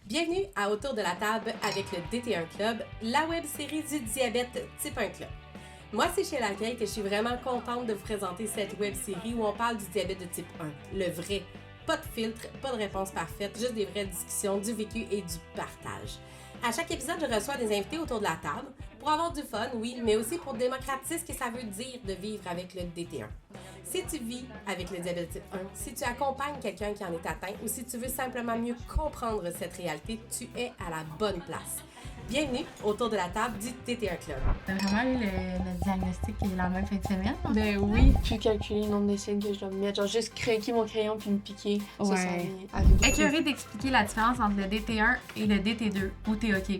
Bienvenue à Autour de la table avec le DT1 Club, la web-série du diabète type 1 Club. Moi, c'est Sheila Kate et je suis vraiment contente de vous présenter cette web-série où on parle du diabète de type 1, le vrai. Pas de filtre, pas de réponse parfaite, juste des vraies discussions, du vécu et du partage. À chaque épisode, je reçois des invités autour de la table pour avoir du fun, oui, mais aussi pour démocratiser ce que ça veut dire de vivre avec le DT1. Si tu vis avec le diabète type 1, si tu accompagnes quelqu'un qui en est atteint ou si tu veux simplement mieux comprendre cette réalité, tu es à la bonne place. Bienvenue autour de la table du DT1 Club. T'as vraiment eu le diagnostic la même fin de semaine? Ben oui. Puis calculer le nombre d'essais que je dois me mettre. Genre juste craquer mon crayon puis me piquer. Ouais. Ça arrive. Écœurée d'expliquer la différence entre le DT1 et le DT2 ou t'es OK?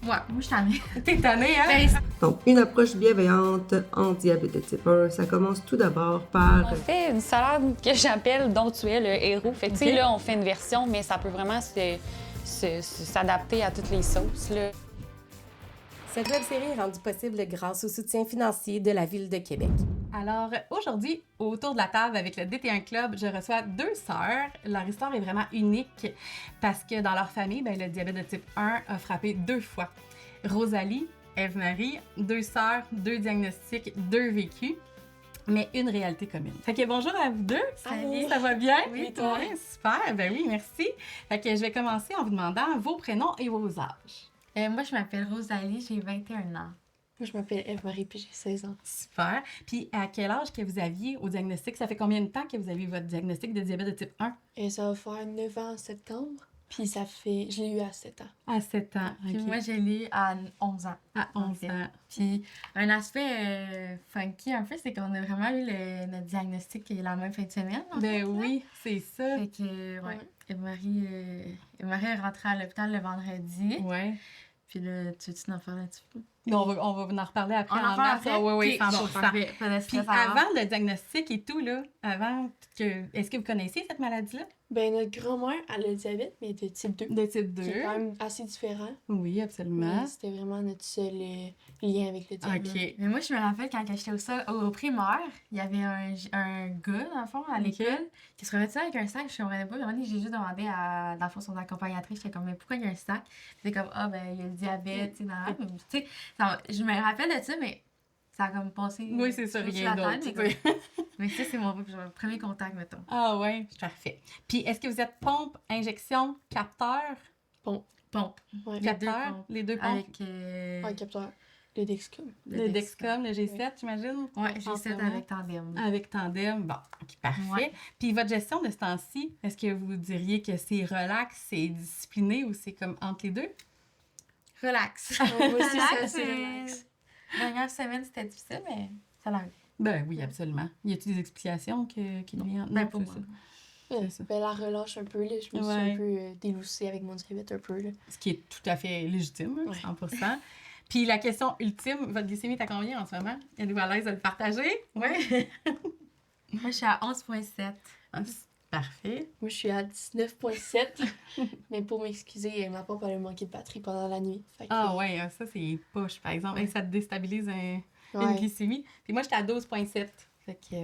Ouais, moi je t'en ai. T'es tannée, hein? Ben, Donc, une approche bienveillante en diabète de type 1, ça commence tout d'abord par... On fait une salade que j'appelle « Dont tu es le héros ». Fait que, tu sais, Ok. là, on fait une version, mais ça peut vraiment s'adapter à toutes les sauces, là. Cette web-série est rendue possible grâce au soutien financier de la Ville de Québec. Alors, aujourd'hui, autour de la table avec le DT1 Club, je reçois deux sœurs. Leur histoire est vraiment unique parce que dans leur famille, le diabète de type 1 a frappé 2 fois. Rosalie, Ève-Marie, 2 sœurs, 2 diagnostics, 2 vécus, mais une réalité commune. Fait que bonjour à vous deux. Salut. Ça va bien? Oui, toi? Ouais, super. Ben oui, merci. Fait que je vais commencer en vous demandant vos prénoms et vos âges. moi je m'appelle Rosalie, j'ai 21 ans. Moi, je m'appelle Ève-Marie puis j'ai 16 ans. Super. Puis à quel âge que vous aviez au diagnostic? Ça fait combien de temps que vous avez votre diagnostic de diabète de type 1? Et ça va faire 9 ans en septembre. Puis ça fait... Je l'ai eu à 7 ans. À 7 ans. Puis OK. moi je l'ai à 11 ans. À 11 en fait. ans. Puis un aspect funky un peu, c'est qu'on a vraiment eu notre diagnostic la même fin de semaine. en fait, Ben là. oui, c'est ça. Fait que, ouais. Ouais. Eve-Marie est rentrée à l'hôpital le vendredi. Ouais. Puis là, tu veux-tu en parler un petit peu? On va en reparler après. On en parle masse. après? Oui, oui, Ok, 100%. bon, parfait. Pas de Puis stress alors. avant le diagnostic et tout, là, est-ce que vous connaissiez cette maladie-là? Ben, notre grand-mère, elle a le diabète, mais de type 2. De type Qui 2. est quand même assez différent. Oui, absolument. Mais c'était vraiment notre seul lien avec le diabète. OK. Mais moi, je me rappelle quand j'étais au primaire, il y avait un gars, dans le fond, à l'école, qui se remettait avec un sac. Je comprenais pas. J'ai juste demandé à, dans le fond, son accompagnatrice. J'étais comme, mais pourquoi il y a un sac? Puis c'était comme, il y a le diabète, tu sais, tu sais, je me rappelle de ça, mais ça a comme passé. Oui, c'est ça, au-dessus rien de la d'autre. tête, mais comme- Mais ça, c'est mon premier contact, mettons. Ah ouais, parfait. Puis est-ce que vous êtes pompe, injection, capteur? Pompe. Ouais. Les deux Capteur? pompes. Les deux pompes? Avec. Ouais, capteur. Le Dexcom. Le Dexcom, le G7, j'imagine? Ouais, j'ai En 7 ce moment. avec Tandem. Avec Tandem, bon, ok, parfait. Ouais. Puis votre gestion de ce temps-ci, est-ce que vous diriez que c'est relax, c'est discipliné ou c'est comme entre les deux? Relax. Ouais, moi aussi, c'est Relax, assez relax. Dernière semaine, c'était difficile, mais ça l'arrive. Ben oui, absolument. Y a-t-il des explications qui viennent? Ben, Non, pour c'est moi. ça. Ouais, c'est ça. ben, la relâche un peu, là. Je me suis Ouais. un peu déloussée avec mon diabète, un peu, là. Ce qui est tout à fait légitime, hein, Ouais. 100%. Puis la question ultime, votre glycémie est à combien en ce moment? Êtes-vous à l'aise de le partager? Oui. Moi, je suis à 11,7. Parfait. Moi, je suis à 19,7. Mais pour m'excuser, ma pompe elle a manqué de batterie pendant la nuit. Fait que, Ah ouais, ça c'est poche, par exemple. Ouais. Et ça te déstabilise une ouais. glycémie. Puis moi, j'étais à 12,7. Fait que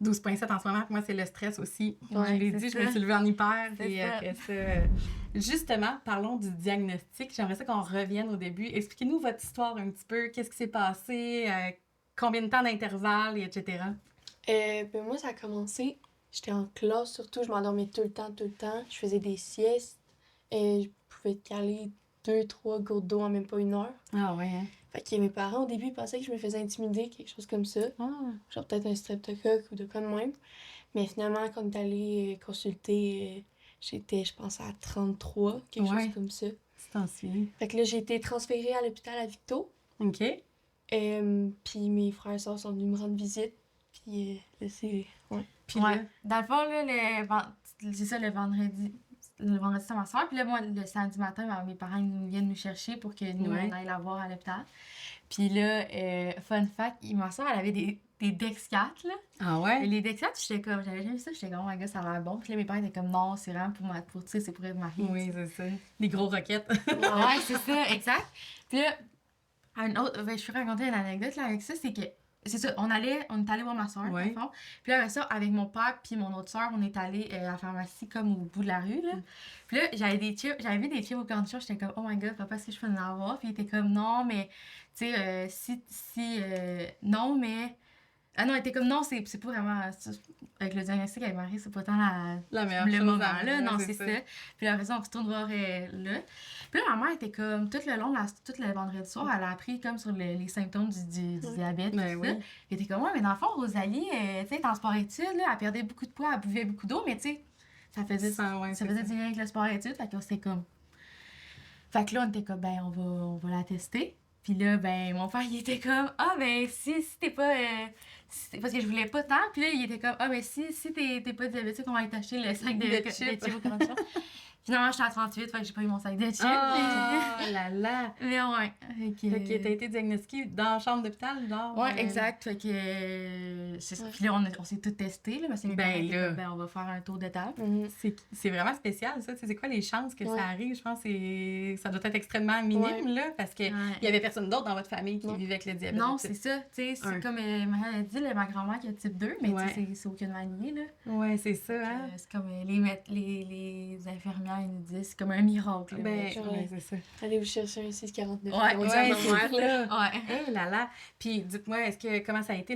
12,7 en ce moment, pour moi, c'est le stress aussi. Ouais, je l'ai c'est dit, je ça. me suis levée en hyper. C'est Et ça. après ça, justement, parlons du diagnostic. J'aimerais ça qu'on revienne au début. Expliquez-nous votre histoire un petit peu. Qu'est-ce qui s'est passé? Combien de temps d'intervalle, et etc. Ben moi, ça a commencé. J'étais en classe, surtout. Je m'endormais tout le temps, tout le temps. Je faisais des siestes. Et je pouvais caler 2-3 gouttes d'eau en même pas 1 heure. Ah ouais, hein? Fait que mes parents, au début, pensaient que je me faisais intimider, quelque chose comme ça. Ah, Genre peut-être un streptocoque ou de quoi de même. Mais finalement, quand on est allé consulter, j'étais, je pense, à 33, quelque Ouais. chose comme ça. c'est ancien. Fait que là, j'ai été transférée à l'hôpital à Victo. OK. Puis mes frères et sœurs sont venus me rendre visite. Puis là, c'est... Ouais. Puis Ouais. là, Dans le fond, là, c'est ça, le vendredi, c'est ma soeur. Puis là, moi, le samedi matin, mes parents ils viennent nous chercher pour que nous, Ouais. on aille la voir à l'hôpital. Puis là, fun fact, ma soeur, elle avait des Dex 4, là. ah Et ouais? les Dex 4, j'avais jamais vu ça. J'étais comme, oh my god, ça a l'air bon. Puis là, mes parents étaient comme, non, c'est vraiment pour tu sais, c'est pour être mariée. Oui, c'est ça. Les gros roquettes. Ouais, c'est ça, exact. Puis là, je peux raconter une anecdote là, avec ça, c'est que C'est ça, on est allé voir ma soeur, Ouais. dans le fond. Puis là, après ça, avec mon père puis mon autre soeur, on est allé à la pharmacie comme au bout de la rue, là. Puis là, j'avais vu des chips au cornichon, j'étais comme, oh my god, papa, est-ce que je peux en avoir? Puis il était comme, non, mais, tu sais, non, mais... Ah non, il était comme, non, c'est pas vraiment... Avec le diagnostic avec Marie, c'est pas tant La meilleure le chose moment, à- là. ouais, Non, c'est ça. Puis là, après ça, on retourne voir là. Puis là, ma mère était comme, tout le long, tout le vendredi soir, elle a appris comme sur les symptômes du diabète, Ben tout ça. oui. Elle était comme, ouais, mais dans le fond, Rosalie, tu sais, en sport-études, là, elle perdait beaucoup de poids, elle buvait beaucoup d'eau, mais tu sais, ça faisait du lien avec le sport-études, fait que c'était comme... Fait que là, on était comme, ben, on va la tester. Puis là, ben, mon père, il était comme, ah, ben, si t'es pas... parce que je voulais pas tant. Puis là, il était comme, ah, ben, si t'es pas diabétique, on va aller t'acheter le sac de chips au cornichon. Finalement, j'étais à 38, fait que j'ai pas eu mon sac de chips. Oh là là! Mais ouais. Fait que t'as été diagnostiquée dans la chambre d'hôpital, genre? Ouais, exact. Fait que. Puis là, on s'est tout testé, là. Parce que mes Ben parents étaient là. comme, ben, on va faire un tour de table. Mhm. C'est vraiment spécial, ça. Tu sais, c'est quoi les chances que Ouais. ça arrive? Je pense que ça doit être extrêmement minime, Ouais. là, parce qu'il Ouais. y avait personne d'autre dans votre famille qui Non. vivait avec le diabète. Non, de type c'est ça. Tu sais, c'est un. comme Marie a dit, là, ma grand-mère qui a type 2, mais Ouais. tu sais, c'est aucunement lié, là. Ouais, c'est ça, hein? C'est comme les infirmières, ils nous disent, c'est comme un miracle. là. Ben, Ouais. ouais, c'est ça. Allez vous chercher un 649. Ouais, On dit Ouais, à ma c'est mère, là. ça. Ouais. Eh là là! Puis dites-moi, comment ça a été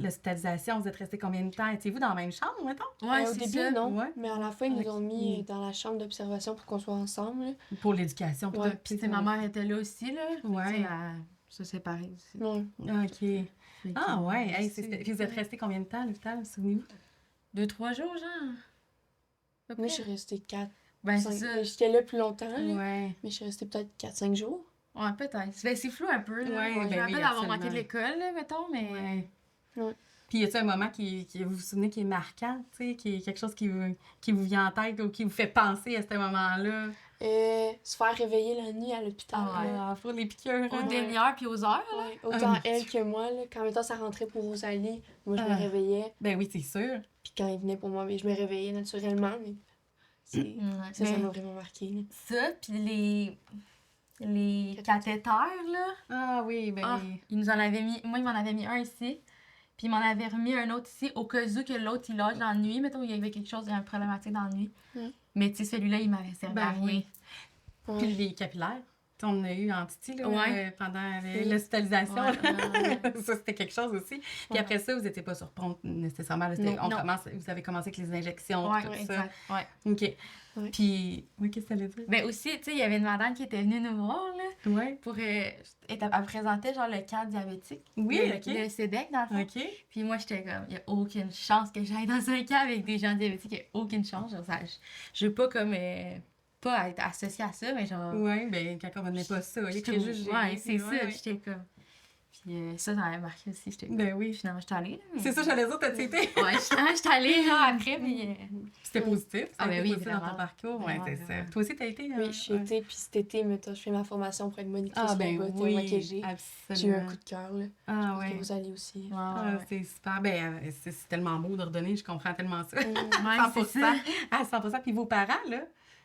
l'hospitalisation? Vous êtes restés combien de temps? Étiez-vous dans la même chambre, mettons? Ouais, Au c'est début, ça. non. Ouais. Mais à la fin, ils nous ont Ok. mis dans la chambre d'observation pour qu'on soit ensemble. là. Pour l'éducation. puis Ouais, tout, Puis, tu sais, ma mère était là aussi, là. Ouais. Tu sais, ça, c'est pareil aussi. Ouais. OK. Fait Ah que, ouais, hey, c'est- puis vous êtes restés combien de temps à l'hôpital, souvenez-vous? 2-3 jours, genre. À peu Moi, près. je suis restée 4. Ben, c'est ça. J'étais là plus longtemps, là, Ouais. mais je suis restée peut-être 4-5 jours. Ouais, peut-être. Ben, c'est flou un peu, là. Ouais, Je ben me rappelle oui, d'avoir manqué de absolument. l'école, là, mettons, mais... Ouais. Ouais. Puis y a-t-il un moment qui vous vous souvenez qui est marquant, tu sais, qui est quelque chose qui vous vient en tête ou qui vous fait penser à ce moment-là? Se faire réveiller la nuit à l'hôpital. Ah ouais. là. Ah, pour les piqûres, Aux hein? demi-heures puis aux heures, là. Ouais, autant Ah, elle que moi, là, quand mettons, ça rentrait pour Rosalie, moi je me Ah. réveillais. Ben oui, c'est sûr. Puis quand il venait pour moi, mais je me réveillais naturellement. Mais ça Mais m'a vraiment marqué. Là. ça, puis les cathéters, là. Ah oui, ben Ah, oui. il nous en avait mis... Moi, il m'en avait mis un ici. Puis il m'en avait remis un autre ici, au cas où que l'autre, il lâche dans la nuit. Mettons, il y avait quelque chose, un problématique dans la nuit. Mais tu sais, celui-là, il m'avait servi à Ben rien. oui. Ouais. Puis les capillaires. Tu sais, on en a eu en Titi, là, Ouais. pendant Oui. l'hospitalisation. Ouais, ouais. Ça, c'était quelque chose aussi. Puis Ouais. après ça, vous n'étiez pas sur pompe nécessairement. Là, Non. Non. vous avez commencé avec les injections, Ouais, tout ça. exact. Ouais. OK. Ouais. Puis, oui, qu'est-ce que ça allait dire? Ben aussi, tu sais, il y avait une madame qui était venue nous voir, là, Ouais. pour... elle présentait, genre, le camp diabétique. Oui, le, OK. le CEDEC, dans le fond. OK. Puis moi, j'étais comme, il n'y a aucune chance que j'aille dans un camp avec des gens diabétiques. Il n'y a aucune chance. Genre, je veux pas comme... pas être associée à ça, mais genre... Oui, ben quand on connaît pas ça, il y a j'étais- des préjugés. Ouais, c'est ça. Ouais. J'étais comme... Puis ça m'avait marqué aussi. J'étais comme... Ben oui. Finalement, j'étais allée. Là, mais- C'est ça, j'allais dire, t'as été. Ouais, j'étais allée, genre, après, puis... C'était positif. Ça Ah, a ben été oui, positif dans ton vraiment. parcours. Oui, Vraiment, c'est ça. vraiment. Toi aussi, t'as été? Oui, je suis été, puis cet été, mettons, je fais ma formation pour être monitrice Ah, ben robot et oui, maquillagée. absolument. J'ai eu un coup de cœur, là. Ah, Avec ouais. Rosalie aussi. Ouais, Ah, ouais. c'est super. Ben, c'est tellement beau de redonner, je comprends tellement ça. Ouais, 100%. c'est ça. À 100%. Puis vos parents, là,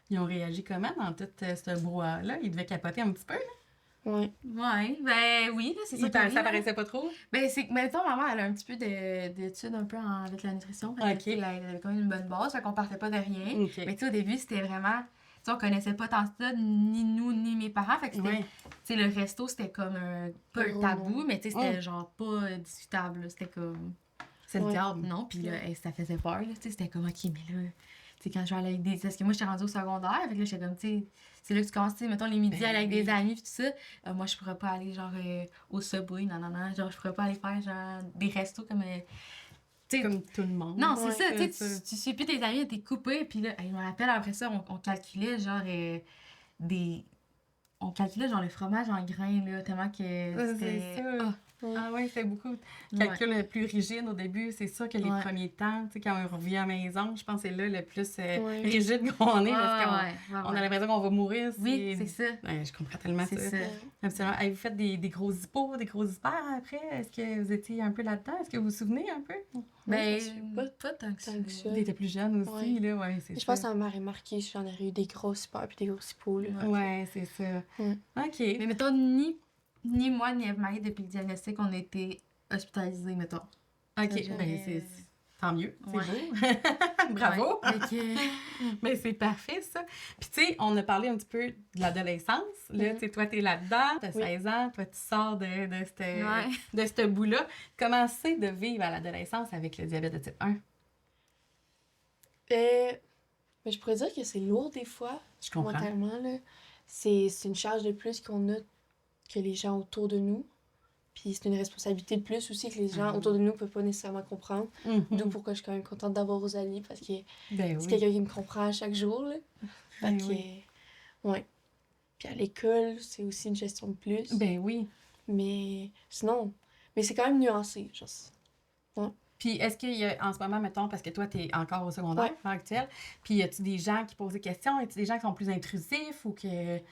ils ont réagi comment dans tout ce brouhaha-là? Ils devaient capoter un petit peu, là? Ouais. Ouais, ben oui, là, c'est ça. que oui, Ça là. paraissait pas trop? Ben, c'est que, mettons, maman, elle a un petit peu d'études un peu avec la nutrition. Fait que, Ok. tu sais, elle avait quand même une bonne base, fait qu'on partait pas de rien. OK. Mais tu sais, au début, c'était vraiment... Tu sais, on connaissait pas tant ça, ni nous, ni mes parents. Fait que c'était... Ouais. Tu sais, le resto, c'était comme pas un Gros tabou, nom. mais tu sais, c'était genre pas discutable, là. C'était comme... C'est le Ouais. diable. Non, puis là, ça faisait peur, là. Tu sais, c'était comme, OK, mais là... Tu sais, quand je vais aller avec des... Parce que moi, j'étais rendue au secondaire, fait que là, j'étais comme, tu sais... C'est là que tu commences, tu sais, mettons, les midis, Ben aller avec oui. des amis, pis tout ça. Moi, je pourrais pas aller, genre, au Subway, non. Genre, je pourrais pas aller faire, genre, des restos comme... tu sais, Comme tout le monde. non, c'est Ouais, ça, tu sais, ça. tu suis plus tes amis, t'es coupé, puis là, je me rappelle, après ça, on calculait, genre, on calculait, genre, le fromage en grains, là, tellement que c'était... C'est ça. Ah ouais, c'est beaucoup de Ouais. calculs plus rigides au début. C'est sûr que les Ouais. premiers temps, tu sais, quand on revient à la maison, je pense que c'est là le plus Ouais. rigide qu'on est parce qu'on ouais, on a l'impression qu'on va mourir. Oui, c'est ça. Ouais, je comprends tellement C'est ça. ça. Absolument. Avez-vous fait des gros hippos, des gros hyper après? Est-ce que vous étiez un peu là-dedans? Est-ce que vous vous souvenez un peu? Ben, je suis pas tant que ça. tant que ça. Vous étiez plus jeune aussi, Ouais. là, ouais, c'est Je ça. pense que ça m'aurait marqué si j'en aurais eu des grosses hyper puis des gros hippos, là. Ouais, c'est ça. Ouais. OK. Mais mettons, ni moi, ni Eve-Marie, depuis le diagnostic, on était hospitalisée, mettons. Ça, OK, j'aurais- ben c'est tant mieux, c'est Ouais. beau. Bravo! Ouais, fait que- Mais c'est parfait, ça. Puis, tu sais, on a parlé un petit peu de l'adolescence. Là, tu sais, toi, t'es là-dedans, t'as Oui. 16 ans, toi, tu sors de Ouais. ce bout-là. Comment c'est de vivre à l'adolescence avec le diabète de type 1? Mais je pourrais dire que c'est lourd des fois, Je comprends. mentalement, là. C'est une charge de plus qu'on a que les gens autour de nous. Puis c'est une responsabilité de plus aussi que les gens autour de nous ne peuvent pas nécessairement comprendre. D'où pourquoi je suis quand même contente d'avoir Rosalie, parce que Ben c'est oui. quelqu'un qui me comprend à chaque jour, là. Fait Ben que, oui. ouais. Puis à l'école, c'est aussi une gestion de plus. Ben oui. Mais sinon, mais c'est quand même nuancé, genre. Puis, est-ce qu'il y a, en ce moment, mettons, parce que toi, t'es encore au secondaire, Ouais. à l'heure actuelle, puis y a-tu des gens qui posent des questions? Y a-tu des gens qui sont plus intrusifs ou que tu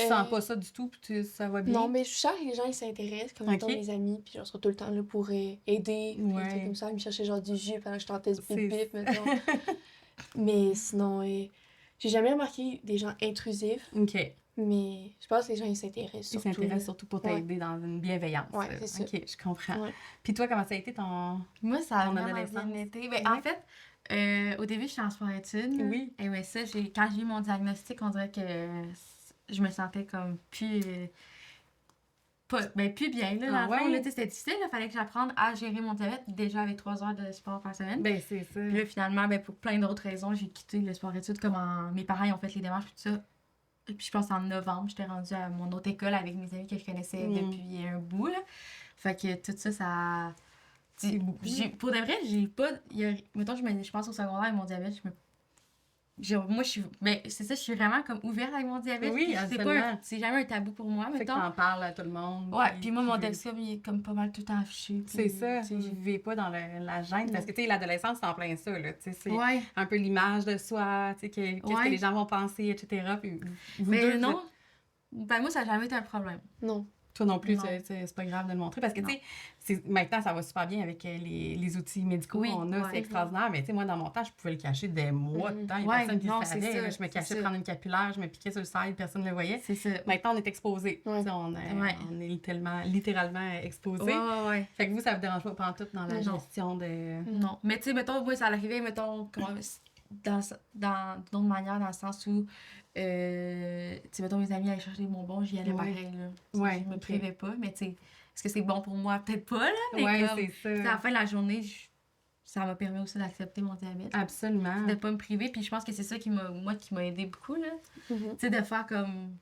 sens pas ça du tout, puis ça va bien? Non, mais je sens que les gens, ils s'intéressent, comme mettons Ok. mes amis, puis genre, ils sont tout le temps là pour aider, puis Ouais. des trucs comme ça. Ils me cherchaient genre du jus pendant que j'étais en test C'est- bip mettons. Mais sinon, j'ai jamais remarqué des gens intrusifs, OK. mais je pense que les gens, ils s'intéressent Ils surtout. s'intéressent là. surtout pour t'aider dans une bienveillance. Ouais, c'est ça. OK, je comprends. Ouais. Puis toi, comment ça a été ton... Moi, ça a Ton vraiment adolescence. bien été. Ben, Ouais. en fait, au début, j'étais en sport-études. là. Oui. Et ouais, ça, quand j'ai eu mon diagnostic, on dirait que je me sentais comme plus... plus bien, là, dans Ah le fond. ouais? Là, tu sais, c'était difficile, il fallait que j'apprenne à gérer mon diabète, déjà avec 3 heures de sport par semaine. Ben, c'est ça. Puis là, finalement, ben, pour plein d'autres raisons, j'ai quitté le sport-études, comme mes parents ils ont fait les démarches, puis tout ça. Et puis je pense en novembre, j'étais rendue à mon autre école avec mes amis que je connaissais depuis un bout, là. Fait que tout ça... C'est beaucoup. Pour de vrai, j'ai pas... Mettons, je pense au secondaire, mon diabète, moi, je suis... Ben, c'est ça, je suis vraiment comme ouverte avec mon diabète. Oui, puis absolument. c'est jamais un tabou pour moi, Fait que mettons. t'en parles à tout le monde. Ouais, puis moi, mon tu veux- Dexcom, il est comme pas mal tout le temps affiché. C'est puis, ça, tu sais, vous vivez pas dans la gêne, parce que, tu sais, l'adolescence, c'est en plein ça, là, tu sais, c'est Ouais. un peu l'image de soi, tu sais, qu'est-ce que Ouais. les gens vont penser, etc. Puis vous Mais deux, non, ben moi, ça n'a jamais été un problème. Non. toi non plus, Non. c'est pas grave de le montrer, parce que, Non. tu sais, maintenant, ça va super bien avec les outils médicaux Oui, qu'on a, ouais. c'est extraordinaire, mais tu sais, moi, dans mon temps, je pouvais le cacher des mois de temps, il y a Ouais, personne qui non, le c'est savait, ça, là, je me c'est cachais ça. prendre une capillaire, je me piquais sur le side, personne ne le voyait. C'est ça. Maintenant, on est exposé. Ouais. Tu sais, on Ouais. est littéralement exposé. Ouais. Fait que vous, ça vous dérange pas pantoute dans la Non. gestion de... Non. Mais tu sais, mettons, moi, ça arrivait, mettons, d'une autre manière, dans le sens où, tu sais, mettons, mes amis allaient chercher des bonbons, j'y allais Ouais. pareil, là. Tu sais, Ouais, je me ok. privais pas, mais tu sais, est-ce que c'est bon pour moi? Peut-être pas, là, mais Ouais, comme, c'est tu sais, à ça. la fin de la journée, ça m'a permis aussi d'accepter mon diabète. Absolument. De pas me priver, puis je pense que c'est ça qui m'a aidé beaucoup, là. Mhm. Tu sais, de faire comme...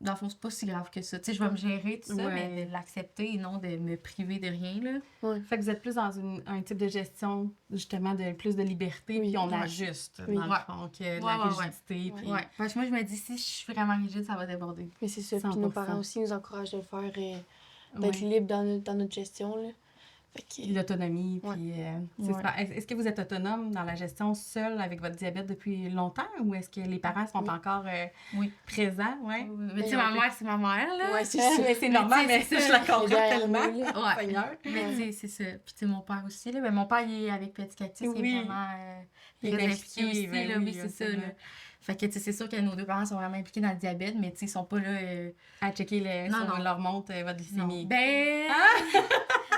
Dans le fond, c'est pas si grave que ça. Tu sais, je vais me gérer, tout ça, Ouais. mais de l'accepter et non de me priver de rien, là. Fait que vous êtes plus dans un type de gestion, justement, de plus de liberté, Oui. puis on Ouais. ajuste, Oui. dans le Ouais. fond, que de Ouais, la ouais, ouais. rigidité. Puis... Ouais. Parce que moi, je me dis, si je suis vraiment rigide, ça va déborder. Mais c'est ça. Puis 100%. nos parents aussi nous encouragent de le faire, d'être Ouais. libre dans notre gestion, là. Fait Puis que... l'autonomie, Ouais. puis c'est Ouais. super. Est-ce que vous êtes autonome dans la gestion seule avec votre diabète depuis longtemps, ou est-ce que les parents sont Oui. encore Oui. présents? Ouais. Mais tu sais, ma mère, c'est ma mère, là. Ouais, c'est Mais ça. c'est normal, mais c'est je ça. la comprends Derrière tellement. nous, là. Ouais. Seigneur. Mais tu sais, c'est ça. Puis tu sais, mon père aussi, là. Mais mon père, il est avec Petit Cactus, il Oui. est vraiment Il est très impliqué impliqué, aussi, ben là. oui, Oui, c'est ça, absolument. là. Fait que, tu sais, c'est sûr que nos deux parents sont vraiment impliqués dans le diabète, mais tu sais, ils sont pas là... À checker Non, sur non. leur montre votre glycémie. Non. Ben...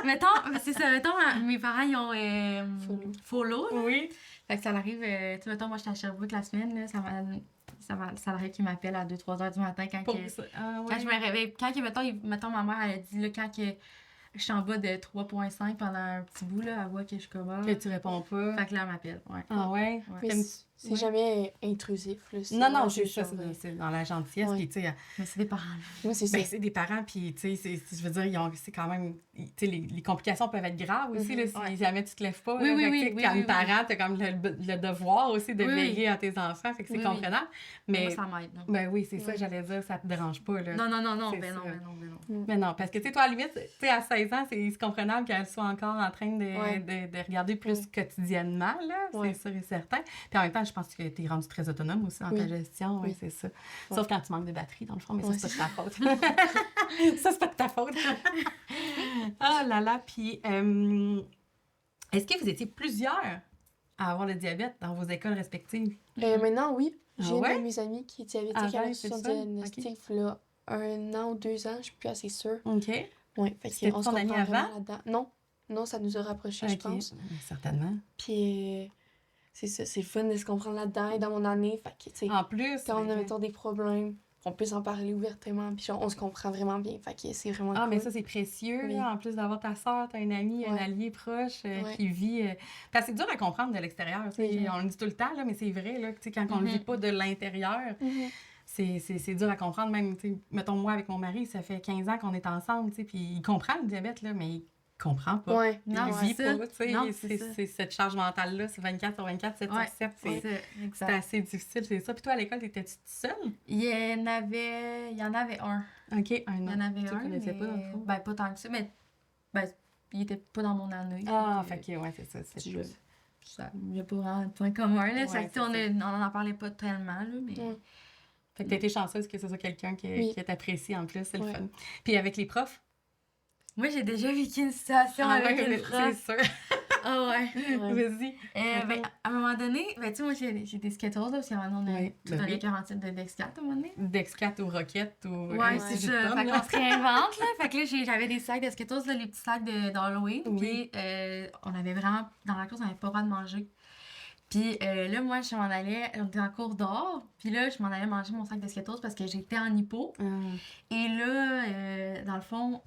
mettons, c'est ça, mettons, mes parents, ils ont follow, là. Oui. Fait que ça arrive, tu sais, mettons, moi, j'étais à Sherbrooke la semaine, là, ça arrive qu'ils m'appellent à 2-3 heures du matin quand, Pour que, ça. Ah, quand ouais. je me réveille. Quand, mettons, ma mère, elle a dit, là, quand que je suis en bas de 3,5 pendant un petit bout, là, elle voit que je suis comme... Que tu réponds pas. Fait que là, elle m'appelle, ouais. Ah ouais? Mais T'aimes- c'est Ouais. jamais intrusif, là. Non, non, vraiment c'est juste ça, genre, c'est dans la gentillesse. Ouais. Puis, tu sais, Mais c'est des parents, là. Moi, c'est ça. ben, c'est des parents, puis, tu sais, je veux dire, c'est quand même, tu sais, les complications peuvent être graves aussi, là, si Ouais. jamais tu te lèves pas. Oui, là. oui, Fait que, oui, tu sais, oui, comme oui, parent, t'as comme le devoir aussi de Oui, oui. veiller à tes enfants, fait que c'est Oui, oui. comprenable. Mais, Moi, ça m'aide, non. ben oui, c'est ça, Ouais. j'allais dire, ça te dérange pas, là. Non, c'est ben ça. non, ben non, ben non. Mais non, parce que, tu sais, toi, à la limite, tu sais, à 16 ans, c'est comprenable qu'elle soit encore en train Ouais. de regarder plus quotidiennement, là, Ouais. c'est sûr et certain. Puis en même temps, je pense que t'es rendu très autonome aussi dans ta Oui. gestion, oui, Oui. c'est ça. Sauf quand tu manques de batterie, dans le fond, mais ça, Ouais, c'est pas de ta faute. Ça, c'est pas de ta faute. Ah là là, puis est-ce que vous étiez plusieurs à avoir le diabète dans vos écoles respectives? Maintenant, oui. Ah J'ai ouais? une de mes amies qui est diabétique. Ah Elle a ouais, reçu c'est son ça? diagnostic il y a 1 an ou 2 ans, je suis plus assez sûre. OK. Ouais, fait C'était qu'on se ton ami comprend vraiment avant? là-dedans. Non, non, ça nous a rapprochés, je Ok. pense. Certainement. Puis c'est ça, c'est le fun de se comprendre là-dedans et dans mon année. Fait que, tu sais, En plus, quand on a, mettons, des problèmes, on peut s'en parler ouvertement, puis genre, on se comprend vraiment bien. Fait que c'est vraiment ah, mais cool. ça, c'est précieux. Oui. Là, en plus d'avoir ta soeur, t'as un ami, un Ouais. allié proche Ouais. qui vit. Parce que c'est dur à comprendre de l'extérieur. Tu sais. Oui. On le dit tout le temps, là, mais c'est vrai, là, tu sais, quand on le vit pas de l'intérieur, Mhm. c'est dur à comprendre. Même, tu sais, mettons, moi, avec mon mari, ça fait 15 ans qu'on est ensemble, tu sais, puis il comprend le diabète, là, mais il comprend pas. Ouais. Non, Il c'est vit ça. pas, tu sais. Non, c'est ça. C'est cette charge mentale-là, c'est 24 sur 24, 7 Ouais, sur 7. c'est ça, C'est exact. assez difficile, c'est ça. Puis toi, à l'école, t'étais-tu toute seule? Il y en avait un. OK, un Il y en an. avait Tu un, connaissais mais... pas, dans le fond? Ben, pas tant que ça, mais... Ben, il était pas dans mon année. Ah, fait fait que, ouais, c'est ça. C'est que plus. ça, il n'y a pas vraiment de point commun, là. Ouais, Fait que, c'est on n'en parlait pas tellement, là, mais... Ouais. Fait que t'as été chanceuse que ce soit quelqu'un Oui. qui t'apprécie en plus, c'est le Ouais. fun. Puis avec les profs? Moi, j'ai déjà vécu une situation Ah avec ouais, une c'est prof. sûr. Ah ouais. Ouais. Vas-y. Ben, à un moment donné, ben, tu sais, moi, j'ai des Skittles, là, parce qu'à un moment donné, on a Oui, tout ben un oui. 47 de Dex4, à un moment donné. Dex4 ou Rocket ou Ouais, si c'est j'ai ça. de pommes, Fait là. qu'on se réinvente, là. Fait que là, j'avais des sacs de Skittles, là, les petits sacs d'Halloween. Oui. Puis, on avait vraiment, dans la course, on n'avait pas le droit de manger. Puis là, moi, je m'en allais, on était en cours d'or. Puis là, je m'en allais manger mon sac de Skittles parce que j'étais en hypo. Ah. Et là, dans le fond,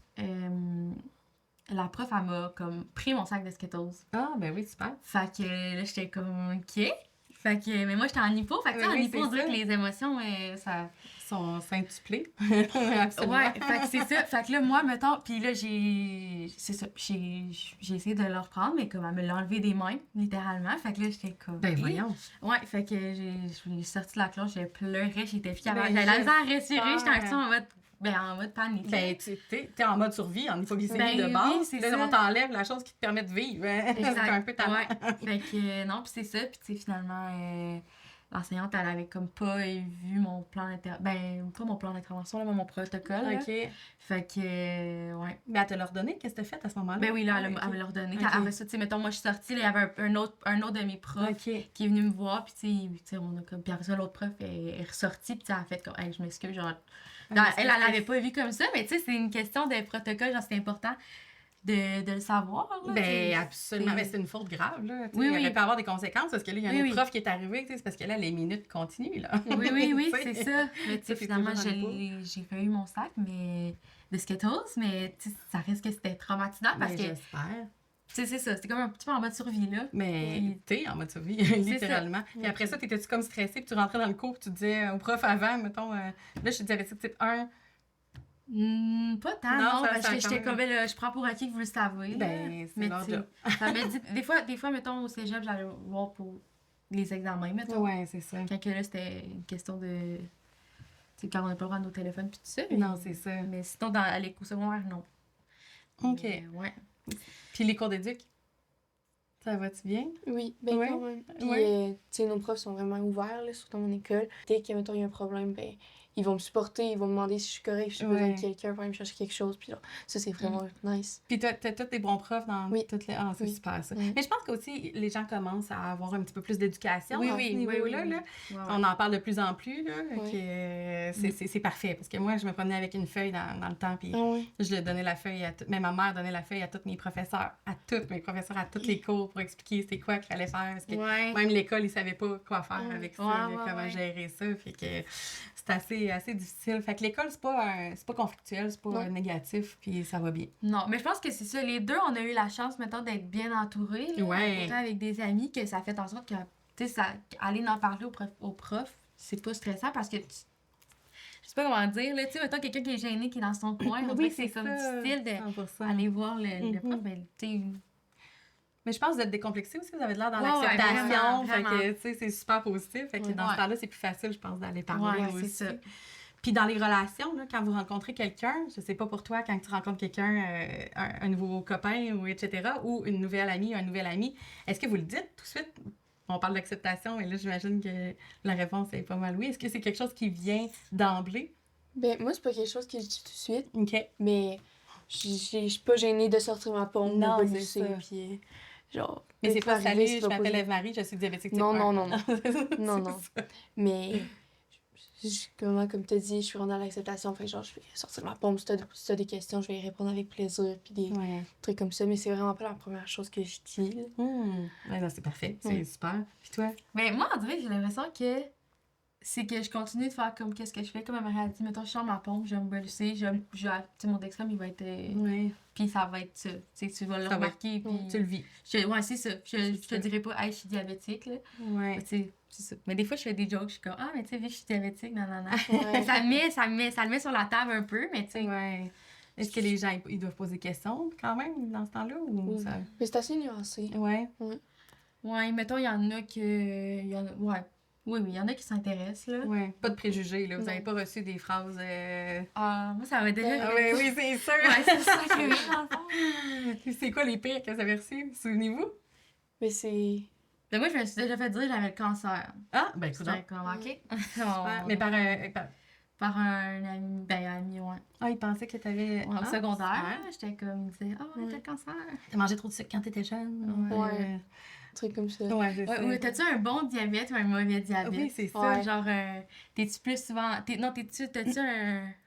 la prof, elle m'a comme pris mon sac de Skittles. Ah, ben oui, super. Fait que là, j'étais comme, OK. Fait que, mais moi, j'étais en hypo. Fait que, tu sais, en Oui, hypo, c'est on dirait ça. que les émotions, ça. Sont quintuplés. Absolument. Ouais, fait que c'est ça. Fait que là, moi, mettons, puis là, c'est ça. J'ai essayé de le reprendre, mais comme elle me l'a enlevé des mains, littéralement. Fait que là, j'étais comme. Ben voyons. Ouais, fait que je suis sortie de la classe, j'ai pleuré, j'étais fière. Ben, J'avais la misère à respirer, j'espère. j'étais en mode panique. Ben, t'es en mode survie, en hypoglycémie Ben de base. oui, c'est là, ça. on t'enlève la chose qui te permet de vivre. C'est un peu talent. Ouais. Fait que non, puis c'est ça. Puis tu sais, finalement, l'enseignante, elle avait comme pas vu mon plan d'intervention. Ben, pas mon plan d'intervention, là, mais mon protocole. Là. OK. Fait que, ouais. Mais elle te l'a redonné? Qu'est-ce que t'as fait à ce moment-là? Ben oui, là, elle Ok. me l'a redonné. Ok. Après ça, tu sais, mettons, moi, je suis sortie, là, il y avait un autre de mes profs OK. qui est venu me voir, puis tu sais, on a comme. Puis après ça, l'autre prof est ressortie, puis tu sais, elle a fait comme, hey, je m'excuse, genre. Elle l'avait pas vu comme ça, mais tu sais, c'est une question de protocole, genre, c'est important de le savoir. Là, Ben, t'sais. absolument. Mais c'est une faute grave, là. Oui, Il oui. aurait pu avoir des conséquences parce que là, il y a Oui, une oui. prof qui est arrivée, c'est parce que là, les minutes continuent, là. Oui, Tu sais. c'est ça. Mais tu sais, Ça, c'est finalement, toujours dans le j'ai pas eu mon sac, mais de Skittles, mais tu sais, ça risque que c'était traumatisant parce Ben, que, j'espère. tu sais, c'est ça, c'était comme un petit peu en mode survie, là. Mais Puis- t'es en mode survie, littéralement. Puis après ça, t'étais-tu comme stressée, puis tu rentrais dans le cours, puis tu disais au prof avant, mettons, là, je suis diabétique type 1. Pas tant, Non, non, ça- parce ça que j'étais quand comme, même- là, je prends pour acquis que vous le savez. Ben, là. c'est Mais leur tu sais, job. ça me dit, des fois, mettons, au cégep, j'allais voir pour les examens, mettons. Ouais, c'est ça. Quand que là, c'était une question de. Tu sais, quand on n'a pas le droit de nos téléphones, puis tout ça. Mais, Non, c'est ça. mais sinon, à l'école secondaire, non. OK. Mais, ouais. Puis les cours d'éduc, ça va-tu bien? Oui, ben Ouais. quand même. Puis, Ouais. tu sais, nos profs sont vraiment ouverts, là, surtout dans mon école. Dès qu'il y a un problème, ben, ils vont me supporter, ils vont me demander si je suis correcte, si j'ai besoin Ouais. de quelqu'un pour aller me chercher quelque chose. Puis là, ça, c'est vraiment nice. Puis t'as tous des bons profs dans Oui. toutes les... Ah, c'est Oui. super, ça. Mhm. Mais je pense qu'aussi, les gens commencent à avoir un petit peu plus d'éducation à ce niveau-là, là. Ouais, On en parle de plus en plus, là, Ouais. que c'est parfait. Parce que moi, je me promenais avec une feuille dans le temps, puis Ah ouais. je le donnais la feuille à mais ma mère donnait la feuille à tous mes professeurs, à tous les cours pour expliquer c'était quoi qu'il fallait faire. Parce que Ouais. même l'école, ils savaient pas quoi faire Ouais. avec ça, Ouais, là, ouais, comment ouais. gérer ça. Fait que c'est assez difficile. Fait que l'école, c'est pas conflictuel, c'est pas Non. négatif, puis ça va bien. Non, mais je pense que c'est ça. Les deux, on a eu la chance, mettons, d'être bien entourés. Là, Ouais. autant avec des amis, que ça fait en sorte que, tu sais, aller en parler au prof, c'est pas stressant parce que je sais pas comment dire, là, tu sais, mettons quelqu'un qui est gêné, qui est dans son coin, on dirait que c'est comme difficile 100%. d'aller voir le Mhm. prof, ben, tu sais, Mais je pense que vous êtes décomplexé aussi, vous avez de l'air dans Ouais, ouais, l'acceptation. vraiment, fait que, vraiment. tu sais, c'est super positif. Fait que Ouais. dans ce Ouais. temps-là, c'est plus facile, je pense, d'aller parler Ouais, aussi. c'est ça. Puis dans les relations, là, quand vous rencontrez quelqu'un, je sais pas pour toi, quand tu rencontres quelqu'un, un nouveau copain, ou etc., ou une nouvelle amie, un nouvel ami, est-ce que vous le dites tout de suite? On parle d'acceptation, et là, j'imagine que la réponse est pas mal oui. Est-ce que c'est quelque chose qui vient d'emblée? Ben, moi, c'est pas quelque chose que je dis tout de suite, OK. mais je suis pas gênée de sortir ma pomme, Non, de c'est lucer, ça. puis genre... Mais c'est peut pas arriver, salut, je pas m'appelle posé. Eve-Marie, je suis diabétique type Non, 1. non, non, non. C'est Non, non. ça. Mais Comme tu as dit, je suis rendue à l'acceptation. Fait que genre, je vais sortir ma pompe. Si t'as des questions, je vais y répondre avec plaisir. Puis des trucs comme ça. Mais c'est vraiment pas la première chose que je dis. Là. Ouais, non, c'est parfait. C'est super. Puis toi? Mais moi, on dirait que j'ai l'impression que c'est que je continue de faire comme qu'est-ce que je fais. Comme elle m'a dit, mettons, je sors ma pompe, je vais me bolosser, tu sais, mon Dexcom, il va être... Ouais. Puis ça va être ça. Tu sais, tu vas le remarquer, puis... Tu le vis. Ouais, c'est ça. Je te dirais pas, hey, je suis diabétique, là. Ouais. Mais tu sais, c'est ça. Mais des fois, je fais des jokes, je suis comme, ah, mais tu sais, vu que je suis diabétique, non. Ouais. ça le met sur la table un peu, mais tu sais... Ouais. Est-ce que les gens, ils doivent poser des questions quand même dans ce temps-là? Ou Oui. ça... Mais c'est assez nuancé. Ouais. Ouais, mettons, il y en a que... Ouais. Oui, il y en a qui s'intéressent, là. Ouais. Pas de préjugés, là. Vous Non. n'avez pas reçu des phrases... Ah, moi, ça m'a déjà... oui, c'est sûr! Ouais, c'est ça que oui, dans le fond. Puis c'est quoi les pires que vous avez reçus? Souvenez-vous? Mais c'est... Mais moi, je me suis déjà fait dire que j'avais le cancer. Ah, ben écoute. J'étais comme, OK. Mais par Par un ami, ami, ouais. Ah, il pensait que t'avais... Au secondaire, j'étais comme, il disait, oh, t'as le cancer. T'as mangé trop de sucre quand t'étais jeune? Ouais. Un truc comme ça. Ouais, c'est ça. Ouais, t'as-tu un bon diabète ou un mauvais diabète? Oui, c'est ça. Ouais. Genre, t'es-tu plus souvent. T'as-tu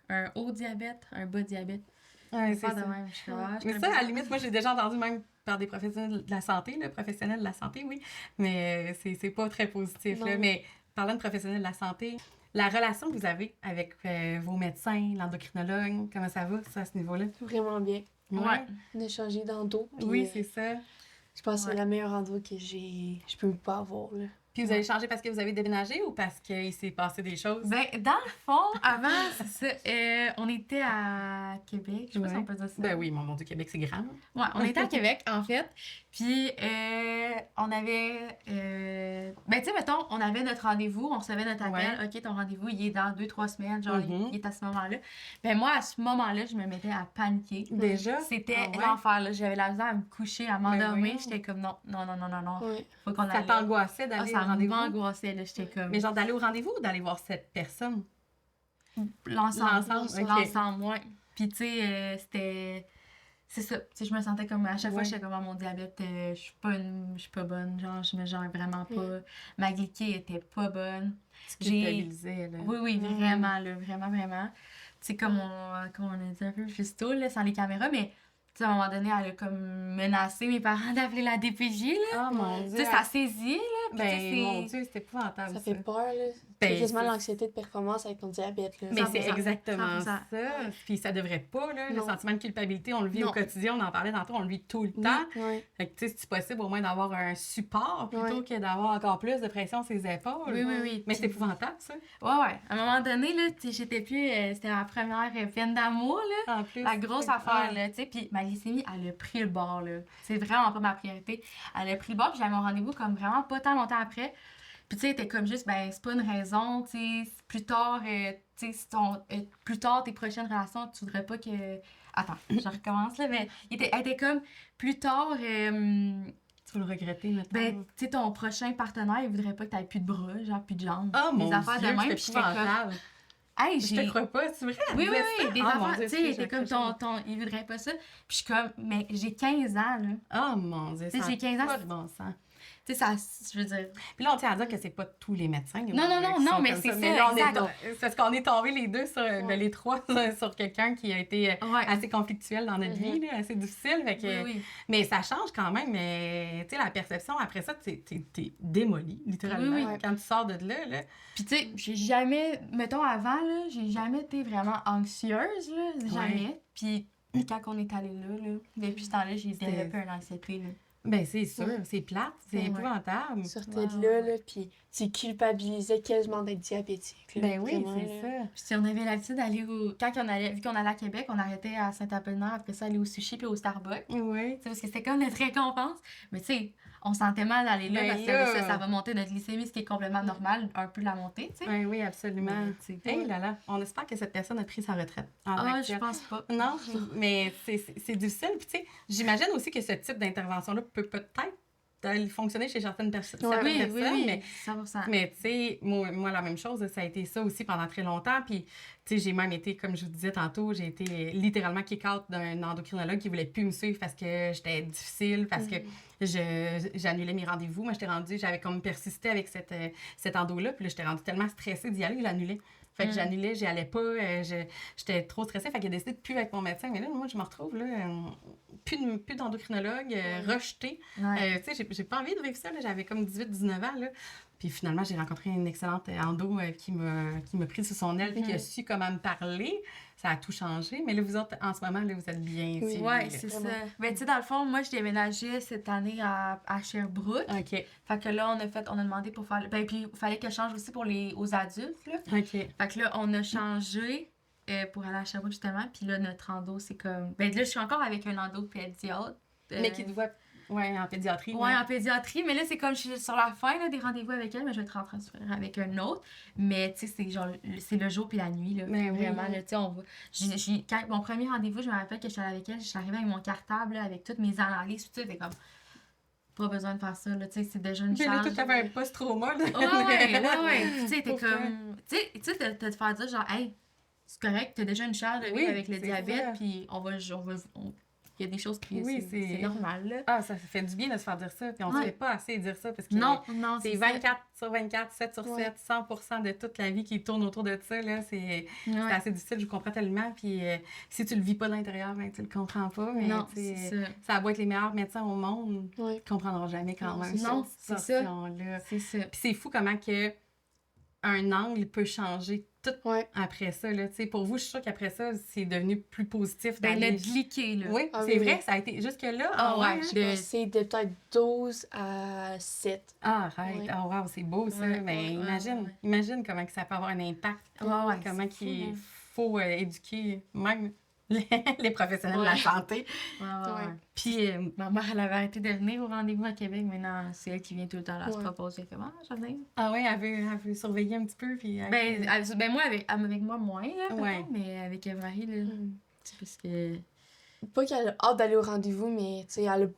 un haut diabète, un bas diabète? Ouais, c'est Pas de ça. même. Je suis comme, ah, je Mais connais ça, pas à la limite, moi, j'ai déjà entendu même par des professionnels de la santé, là, professionnels de la santé, oui, mais c'est pas très positif, là. Non. Mais parlant de professionnels de la santé, la relation que vous avez avec vos médecins, l'endocrinologue, comment ça va, ça, à ce niveau-là? Vraiment bien. Ouais. On a changé d'endo. puis, Oui, c'est ça. Je pense que Ouais. c'est la meilleure endo que je peux pas avoir, là. Puis vous avez changé parce que vous avez déménagé ou parce qu'il s'est passé des choses? Ben, dans le fond, avant, c'est ça, on était à Québec, je sais pas si on peut dire ça. Ben oui, mon Dieu, Québec, c'est grand. Ouais, on était à Québec, en fait. Puis, on avait. Ben, tu sais, mettons, on avait notre rendez-vous, on recevait notre appel. Ouais. OK, ton rendez-vous, il est dans 2-3 semaines, genre, Mhm. il est à ce moment-là. Ben, moi, à ce moment-là, je me mettais à paniquer. Déjà? C'était Ah ouais? l'enfer, là. J'avais la misère à me coucher, à m'endormir. voyons. J'étais comme, non. Ouais. Faut qu'on Ça aille. t'angoissait d'aller au Ça rendez-vous? m'angoissait, là. J'étais comme. Mais genre d'aller au rendez-vous ou d'aller voir cette personne? L'ensemble. L'ensemble, ok. L'ensemble, ouais. Puis, tu sais, c'était. C'est ça. Tu sais, je me sentais comme. À chaque fois, Ouais. j'étais comme, ah, mon diabète, je suis pas bonne. Genre, je me gère vraiment pas. Ouais. Ma glycée était pas bonne. Tu J'ai- culpabilisais, là. Oui, vraiment, là. Vraiment. Tu sais, comme on a dit un peu plus tôt, là, sans les caméras, mais. Tu sais, à un moment donné, elle a comme menacé mes parents d'appeler la DPJ, là. Oh mon Dieu! Tu sais, ça saisit, là. Puis, tu sais, Ben, mon Dieu, c'est épouvantable. Ça fait peur, là. Ben, C'est quasiment c'est- l'anxiété de performance avec ton diabète, là. Mais c'est 100%. exactement 100%. ça. Puis ça devrait pas, là. Le Non. sentiment de culpabilité, on le vit au Non. quotidien, on en parlait tantôt, on le vit tout le temps. Ouais. Fait que, tu sais, c'est possible au moins d'avoir un support plutôt Ouais. que d'avoir encore plus de pression sur ses épaules. Oui. Mais Puis- c'est épouvantable, ça. Ouais. À un moment donné, là, tu sais, j'étais plus. C'était ma première peine d'amour, là. En plus. La grosse c'est- affaire, là, tu sais. Puis ma glycémie, elle a pris le bord, là. C'est vraiment pas ma priorité. Elle a pris le bord, puis j'avais mon rendez-vous comme vraiment pas tant longtemps après. Puis tu sais, t'es comme juste, ben, c'est pas une raison, tu sais. Plus tard, tu sais, plus tard, tes prochaines relations, tu voudrais pas que. Attends, je recommence, là, mais elle était comme, plus tard, Tu vas le regretter maintenant. ben, tu sais, ton prochain partenaire, il voudrait pas que t'aies plus de bras, genre plus de jambes. Oh mon des affaires Dieu, de même, c'est puis j'étais comme, épouvantable. hey, Je te crois pas, c'est vrai? Oui, elle oui, disait ça? des Ah, mon affaires, Dieu, tu sais, c'est il était comme il voudrait pas ça. Puis je suis comme, mais j'ai 15 ans, là. Oh mon Dieu, Tu sais, ça j'ai 15 ans, pas c'est- de bon sens. Tu sais, ça, je veux dire. Puis là, on tient à dire que c'est pas tous les médecins. Non, mais c'est ça, Mais là, exact. c'est parce qu'on est tombés les deux, sur, ben, les trois, sur quelqu'un qui a été Ouais. assez conflictuel dans notre vie, là, assez difficile. Fait que, Oui. Mais ça change quand même. Mais tu sais, la perception, après ça, t'es démoli, littéralement, Oui, oui. quand tu sors de là. Puis tu sais, j'ai jamais, mettons avant, là, j'ai jamais été vraiment anxieuse, là, jamais. Puis quand on est allé là, depuis ce temps-là, j'ai développé une anxiété, là. Ben, c'est sûr, Ouais. c'est plate, c'est Ouais. épouvantable. Tu sortais de là, puis tu culpabilisais quasiment d'être diabétique, là. Ben oui, Vraiment, c'est là. ça. Puis tu sais, on avait l'habitude d'aller au... Quand vu qu'on allait à Québec, on arrêtait à Saint-Apollinaire, après ça, aller au sushi puis au Starbucks. Oui. Tu sais, parce que c'était comme notre récompense. Mais tu sais, on sentait mal d'aller là Ben parce que là. ça va monter notre glycémie, ce qui est complètement normal, un peu la montée, tu sais. Oui, oui, absolument. Mais, tu sais, Hey là là, on espère que cette personne a pris sa retraite. en Ah, actuel. je pense pas. Non, mais c'est difficile. Puis, tu sais, j'imagine aussi que ce type d'intervention-là peut peut-être fonctionner chez certaines personnes. Ouais. certaines Oui, personnes, oui, mais 100%. mais tu sais, moi, la même chose, ça a été ça aussi pendant très longtemps. Puis, tu sais, j'ai même été, comme je vous disais tantôt, j'ai été littéralement kick-out d'un endocrinologue qui voulait plus me suivre parce que j'étais difficile, parce que j'annulais mes rendez-vous. Moi, j'avais comme persisté avec cet endo-là. Puis là, j'étais rendue tellement stressée d'y aller que j'annulais. Fait que j'annulais, j'y allais pas, j'étais trop stressée. Fait qu'il a décidé de plus avec mon médecin. Mais là, moi, je me retrouve, là, plus d'endocrinologue, rejetée. Ouais. Tu sais, j'ai pas envie de vivre ça, là. J'avais comme 18-19 ans, là. Puis finalement, j'ai rencontré une excellente endo qui m'a pris sous son aile puis qui a su comment me parler. Ça a tout changé. Mais là, vous autres, en ce moment, là, vous êtes bien. Oui. Ouais, c'est ça. Mais tu sais, dans le fond, moi, je déménageais cette année à Sherbrooke. OK. Fait que là, on a demandé pour faire... Ben, puis il fallait que je change aussi aux adultes, là. OK. Fait que là, on a changé pour aller à Sherbrooke, justement. Puis là, notre endo, c'est comme... Ben là, je suis encore avec un endo pédiatre. Mais qui te voit en pédiatrie. Ouais, en pédiatrie. Mais là, c'est comme je suis sur la fin là, des rendez-vous avec elle, mais je vais te transférer avec un autre. Mais tu sais, c'est genre, c'est le jour puis la nuit, là. Ben oui. Vraiment, là, tu sais, on va... quand mon premier rendez-vous, je me rappelle que je suis allée avec elle, je suis arrivée avec mon cartable, là, avec toutes mes analyses, tout ça, c'était comme... Pas besoin de faire ça, là, tu sais, c'est déjà une Puis là, charge. tu avais un post-trauma, là. Ouais. Puis, tu sais, t'es Pourquoi? comme... Tu sais, de te faire dire, genre, hey, c'est correct, t'as déjà une charge de Oui, vivre avec le c'est diabète, ça. puis il y a des choses qui... Oui, c'est normal, là. Ah, ça fait du bien de se faire dire ça. Puis on ne Ouais. se fait pas assez dire ça parce que Non, c'est ça. 24 sur 24, 7 sur 7, 100% de toute la vie qui tourne autour de ça. Là, c'est Ouais. assez difficile, je comprends tellement. Puis si tu le vis pas de l'intérieur, ben, tu le comprends pas. Mais Non, tu sais, c'est ça. ça a beau être les meilleurs médecins au monde, Ouais. ils comprendront jamais quand Non, même. c'est Non, cette c'est ça. portion-là. C'est ça. Puis c'est fou comment que un angle peut changer tout Ouais. après ça. Là. Tu sais, pour vous, je suis sûre qu'après ça, c'est devenu plus positif. Ben, d'aller- le cliquer, là. Oui, Ah c'est oui, vrai, oui. ça a été jusque-là. Ah ouais, hein? J'ai passé de peut-être 12 à 7. Ah, arrête. Ouais. Oh, wow, c'est beau, ça. Ouais, Mais ouais, imagine, ouais. imagine comment que ça peut avoir un impact. Ouais, Comment c'est qu'il fou, faut éduquer même les professionnels de la Ouais. santé. Ouais, ouais, ouais. Puis, Ma mère, elle avait arrêté de venir au rendez-vous à Québec. Maintenant, c'est elle qui vient tout le temps. Là, elle se Ouais. propose. Elle fait, ah, j'en ai. ah ouais, elle veut surveiller un petit peu. Puis, Ben, moi, avec moi, moins, là, Ouais. mettons, mais avec Marie, là, c'est parce que... Pas qu'elle a hâte d'aller au rendez-vous, mais tu sais, elle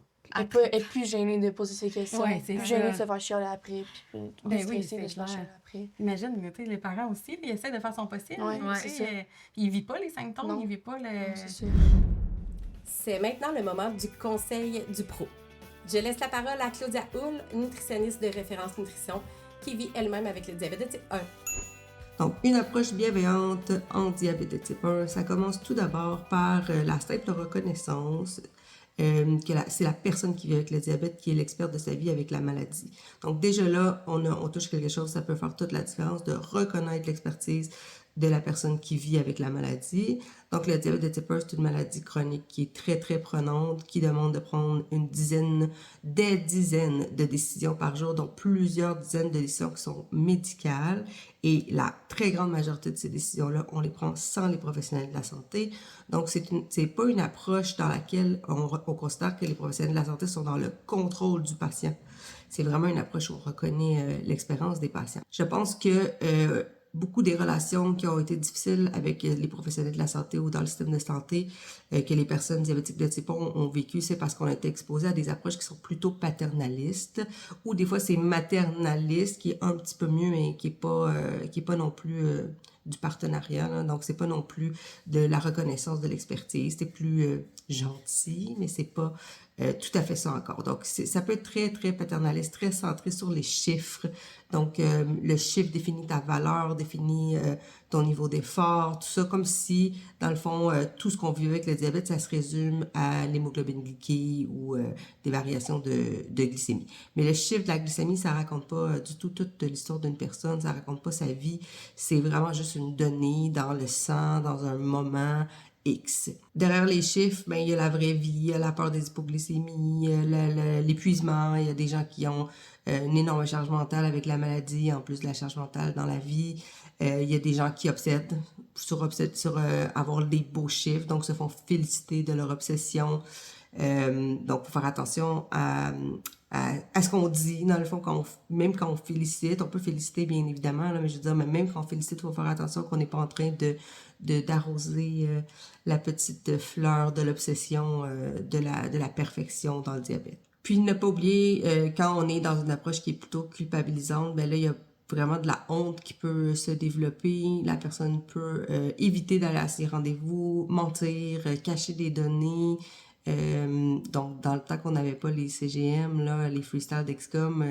est plus gênée de poser ses questions. Ouais, c'est plus ça. gênée de se faire chialer après. Puis Ben plus oui, stressée de c'est se faire clair. chialer après. imagine, tu sais, les parents aussi, ils essaient de faire son possible. Ouais, là, c'est tu sais, ça. ils vivent pas les symptômes, Non. ils vivent pas le... C'est ça. C'est maintenant le moment du conseil du pro. Je laisse la parole à Claudia Hull, nutritionniste de référence nutrition, qui vit elle-même avec le diabète de type 1. Donc, une approche bienveillante en diabète de type 1, ça commence tout d'abord par la simple reconnaissance que c'est la personne qui vit avec le diabète qui est l'experte de sa vie avec la maladie. Donc, déjà là, on touche quelque chose, ça peut faire toute la différence de reconnaître l'expertise de la personne qui vit avec la maladie. Donc, le diabète de type 1, c'est une maladie chronique qui est très, très prenante, qui demande de prendre des dizaines de décisions par jour, donc plusieurs dizaines de décisions qui sont médicales. Et la très grande majorité de ces décisions-là, on les prend sans les professionnels de la santé. Donc, c'est pas une approche dans laquelle on considère que les professionnels de la santé sont dans le contrôle du patient. C'est vraiment une approche où on reconnaît l'expérience des patients. Je pense que beaucoup des relations qui ont été difficiles avec les professionnels de la santé ou dans le système de santé que les personnes diabétiques de type 1 ont vécu, c'est parce qu'on a été exposé à des approches qui sont plutôt paternalistes ou des fois c'est maternaliste qui est un petit peu mieux mais qui est pas non plus du partenariat, là. Donc c'est pas non plus de la reconnaissance de l'expertise, c'est plus gentil mais c'est pas tout à fait ça encore. Donc ça peut être très très paternaliste, très centré sur les chiffres. Donc le chiffre définit ta valeur, définit ton niveau d'effort, tout ça comme si dans le fond tout ce qu'on vit avec le diabète ça se résume à l'hémoglobine glyquée ou des variations de glycémie. Mais le chiffre de la glycémie ça raconte pas du tout toute l'histoire d'une personne, ça raconte pas sa vie, c'est vraiment juste une donnée dans le sang, dans un moment X. Derrière les chiffres, ben, il y a la vraie vie, il y a la peur des hypoglycémies, l'épuisement, il y a des gens qui ont une énorme charge mentale avec la maladie, en plus de la charge mentale dans la vie. Il y a des gens qui obsèdent sur avoir des beaux chiffres, donc se font féliciter de leur obsession. Donc, faut faire attention à ce qu'on dit, dans le fond, même quand on félicite, on peut féliciter bien évidemment, là, mais je veux dire, même quand on félicite, il faut faire attention qu'on n'est pas en train d'arroser la petite fleur de l'obsession de la perfection dans le diabète. Puis ne pas oublier, quand on est dans une approche qui est plutôt culpabilisante, ben là, il y a vraiment de la honte qui peut se développer. La personne peut éviter d'aller à ses rendez-vous, mentir, cacher des données, Donc, dans le temps qu'on n'avait pas les CGM, là, les freestyle d'Excom,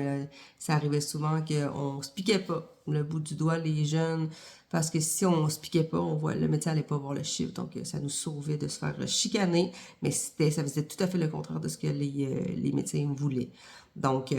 ça arrivait souvent qu'on se piquait pas le bout du doigt, les jeunes, parce que si on se piquait pas, le médecin allait pas voir le chiffre, donc ça nous sauvait de se faire chicaner, mais ça faisait tout à fait le contraire de ce que les médecins voulaient. Donc,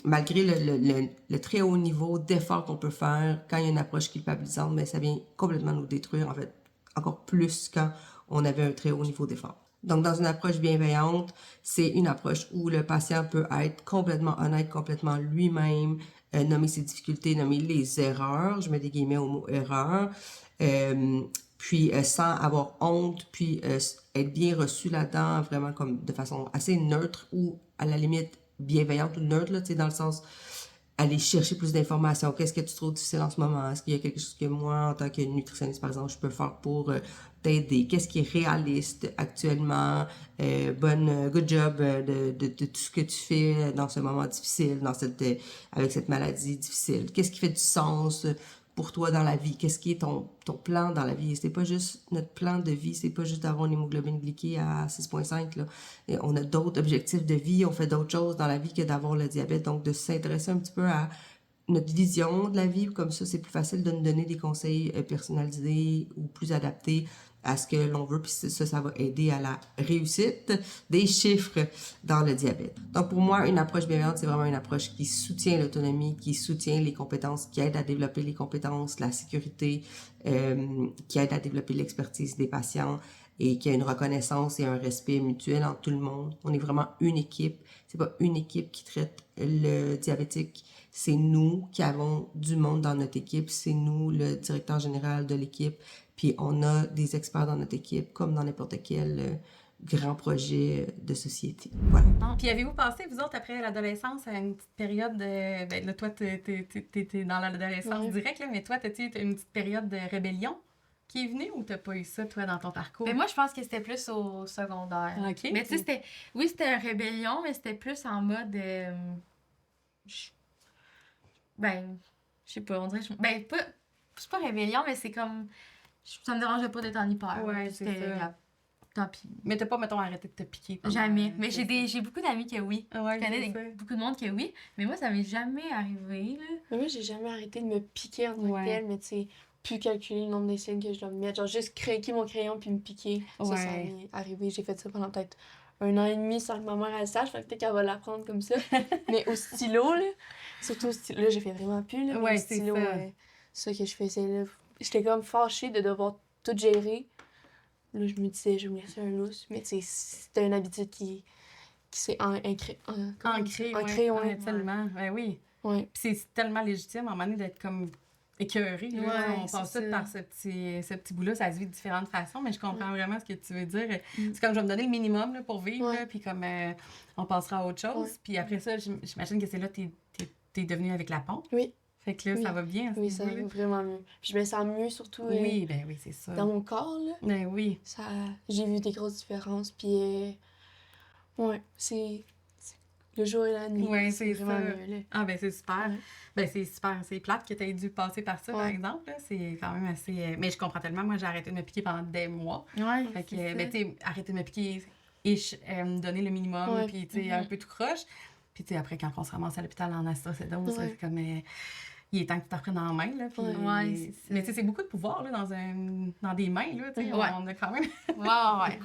malgré le très haut niveau d'effort qu'on peut faire quand il y a une approche culpabilisante, mais ça vient complètement nous détruire, en fait, encore plus quand on avait un très haut niveau d'effort. Donc, dans une approche bienveillante, c'est une approche où le patient peut être complètement honnête, complètement lui-même, nommer ses difficultés, nommer les erreurs, je mets des guillemets au mot erreur, puis sans avoir honte, puis être bien reçu là-dedans, vraiment comme de façon assez neutre ou à la limite bienveillante ou neutre, là, tu sais, dans le sens aller chercher plus d'informations. Qu'est-ce que tu trouves difficile en ce moment? Est-ce qu'il y a quelque chose que moi, en tant que nutritionniste, par exemple, je peux faire pour t'aider? Qu'est-ce qui est réaliste actuellement? Good job de tout ce que tu fais dans ce moment difficile, avec cette maladie difficile. Qu'est-ce qui fait du sens pour toi dans la vie? Qu'est-ce qui est ton plan dans la vie? C'est pas juste notre plan de vie, c'est pas juste d'avoir une hémoglobine glyquée à 6,5, là. Et on a d'autres objectifs de vie, on fait d'autres choses dans la vie que d'avoir le diabète. Donc, de s'intéresser un petit peu à notre vision de la vie, comme ça, c'est plus facile de nous donner des conseils personnalisés ou plus adaptés à ce que l'on veut, puis ça va aider à la réussite des chiffres dans le diabète. Donc, pour moi, une approche bienveillante, c'est vraiment une approche qui soutient l'autonomie, qui soutient les compétences, qui aide à développer les compétences, la sécurité, qui aide à développer l'expertise des patients et qui a une reconnaissance et un respect mutuel entre tout le monde. On est vraiment une équipe. C'est pas une équipe qui traite le diabétique. C'est nous qui avons du monde dans notre équipe. C'est nous, le directeur général de l'équipe. Puis on a des experts dans notre équipe, comme dans n'importe quel grand projet de société. Voilà. Puis avez-vous pensé, vous autres, après l'adolescence, à une petite période de... Ben là, toi, t'es dans l'adolescence directe, là, mais toi, t'as une petite période de rébellion qui est venue ou t'as pas eu ça, toi, dans ton parcours? Mais moi, je pense que c'était plus au secondaire. OK. Mais tu sais, c'était une rébellion, mais c'était plus en mode... je sais pas, on dirait... c'est pas rébellion, mais c'est comme... Ça me dérangeait pas d'être en hyper. Ouais, c'est ça. Tant pis. Mais t'as pas, mettons, arrêté de te piquer? Jamais. Mais j'ai beaucoup d'amis que oui. Ouais, je connais beaucoup de monde que oui. Mais moi, ça m'est jamais arrivé, là. Mais moi, j'ai jamais arrêté de me piquer en tant que tel, mais tu sais, plus calculer le nombre d'essais que je dois me mettre. Genre, juste craquer mon crayon puis me piquer. Ça m'est arrivé. J'ai fait ça pendant peut-être 1 an et demi sans que ma mère elle sache. Fait que peut-être qu'elle va l'apprendre comme ça. Mais au stylo, là, surtout au stylo, là, j'ai fait vraiment plus, là. Ouais, au stylo, ça que je faisais, là. J'étais comme fâchée de devoir tout gérer. Là, je me disais, je vais me laisser un lousse. Mais tu sais, c'était une habitude qui s'est ancrée. Ouais, tellement. Ben oui. Ouais. Puis c'est tellement légitime, à un moment donné, d'être comme écœuré. Ouais, on passe tout par ce petit bout-là. Ça se vit de différentes façons, mais je comprends vraiment ce que tu veux dire. Mm. C'est comme, je vais me donner le minimum là, pour vivre, Ouais. là, puis comme on passera à autre chose. Ouais. Puis après ça, j'imagine que c'est là que t'es devenue avec la pompe. Oui. Fait que là, Oui. ça va bien à ce Oui, ça va niveau-là. vraiment mieux. Puis je me sens mieux, surtout Oui, ben oui, c'est ça. dans mon corps, là. Ben oui. J'ai vu des grosses différences, puis ouais, c'est le jour et la nuit. Ouais, c'est vraiment ça. mieux, là. Ah, ben c'est super. Ouais. Ben c'est super. C'est plate que tu aies dû passer par ça, par Ouais. exemple. Là. C'est quand même assez... Mais je comprends tellement. Moi, j'ai arrêté de me piquer pendant des mois. Ouais, Fait que, ben, tu sais, arrêter de me piquer et me donner le minimum, Ouais. puis, tu sais, un peu tout croche. Puis, tu sais, après, quand on se ramasse à l'hôpital en astrocédose, Ouais. c'est comme... il est temps que tu t'apprennes en main, là. Puis, Ouais, c'est ça. mais tu sais, c'est beaucoup de pouvoir, là, dans des mains, là, tu sais. Ouais. On a quand même... ouais.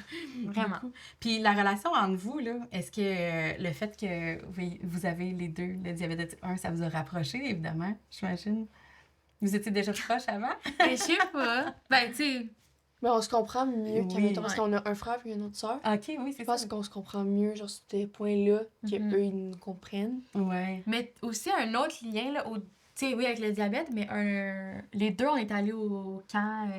Vraiment. Puis la relation entre vous, là, est-ce que le fait que vous avez les deux le diabète de type 1, ça vous a rapproché, évidemment, j'imagine? Vous étiez déjà proches avant? Ben, je sais pas. Ben, tu sais... Mais on se comprend mieux Oui. qu'à parce qu'on a un frère et une autre sœur. OK, oui, c'est Je pense ça. qu'on se comprend mieux, genre, sur ces points-là, Mhm. qu'eux, ils nous comprennent. Ouais. Mais aussi un autre lien, là, tu sais, oui, avec le diabète, mais les deux, on est allés au camp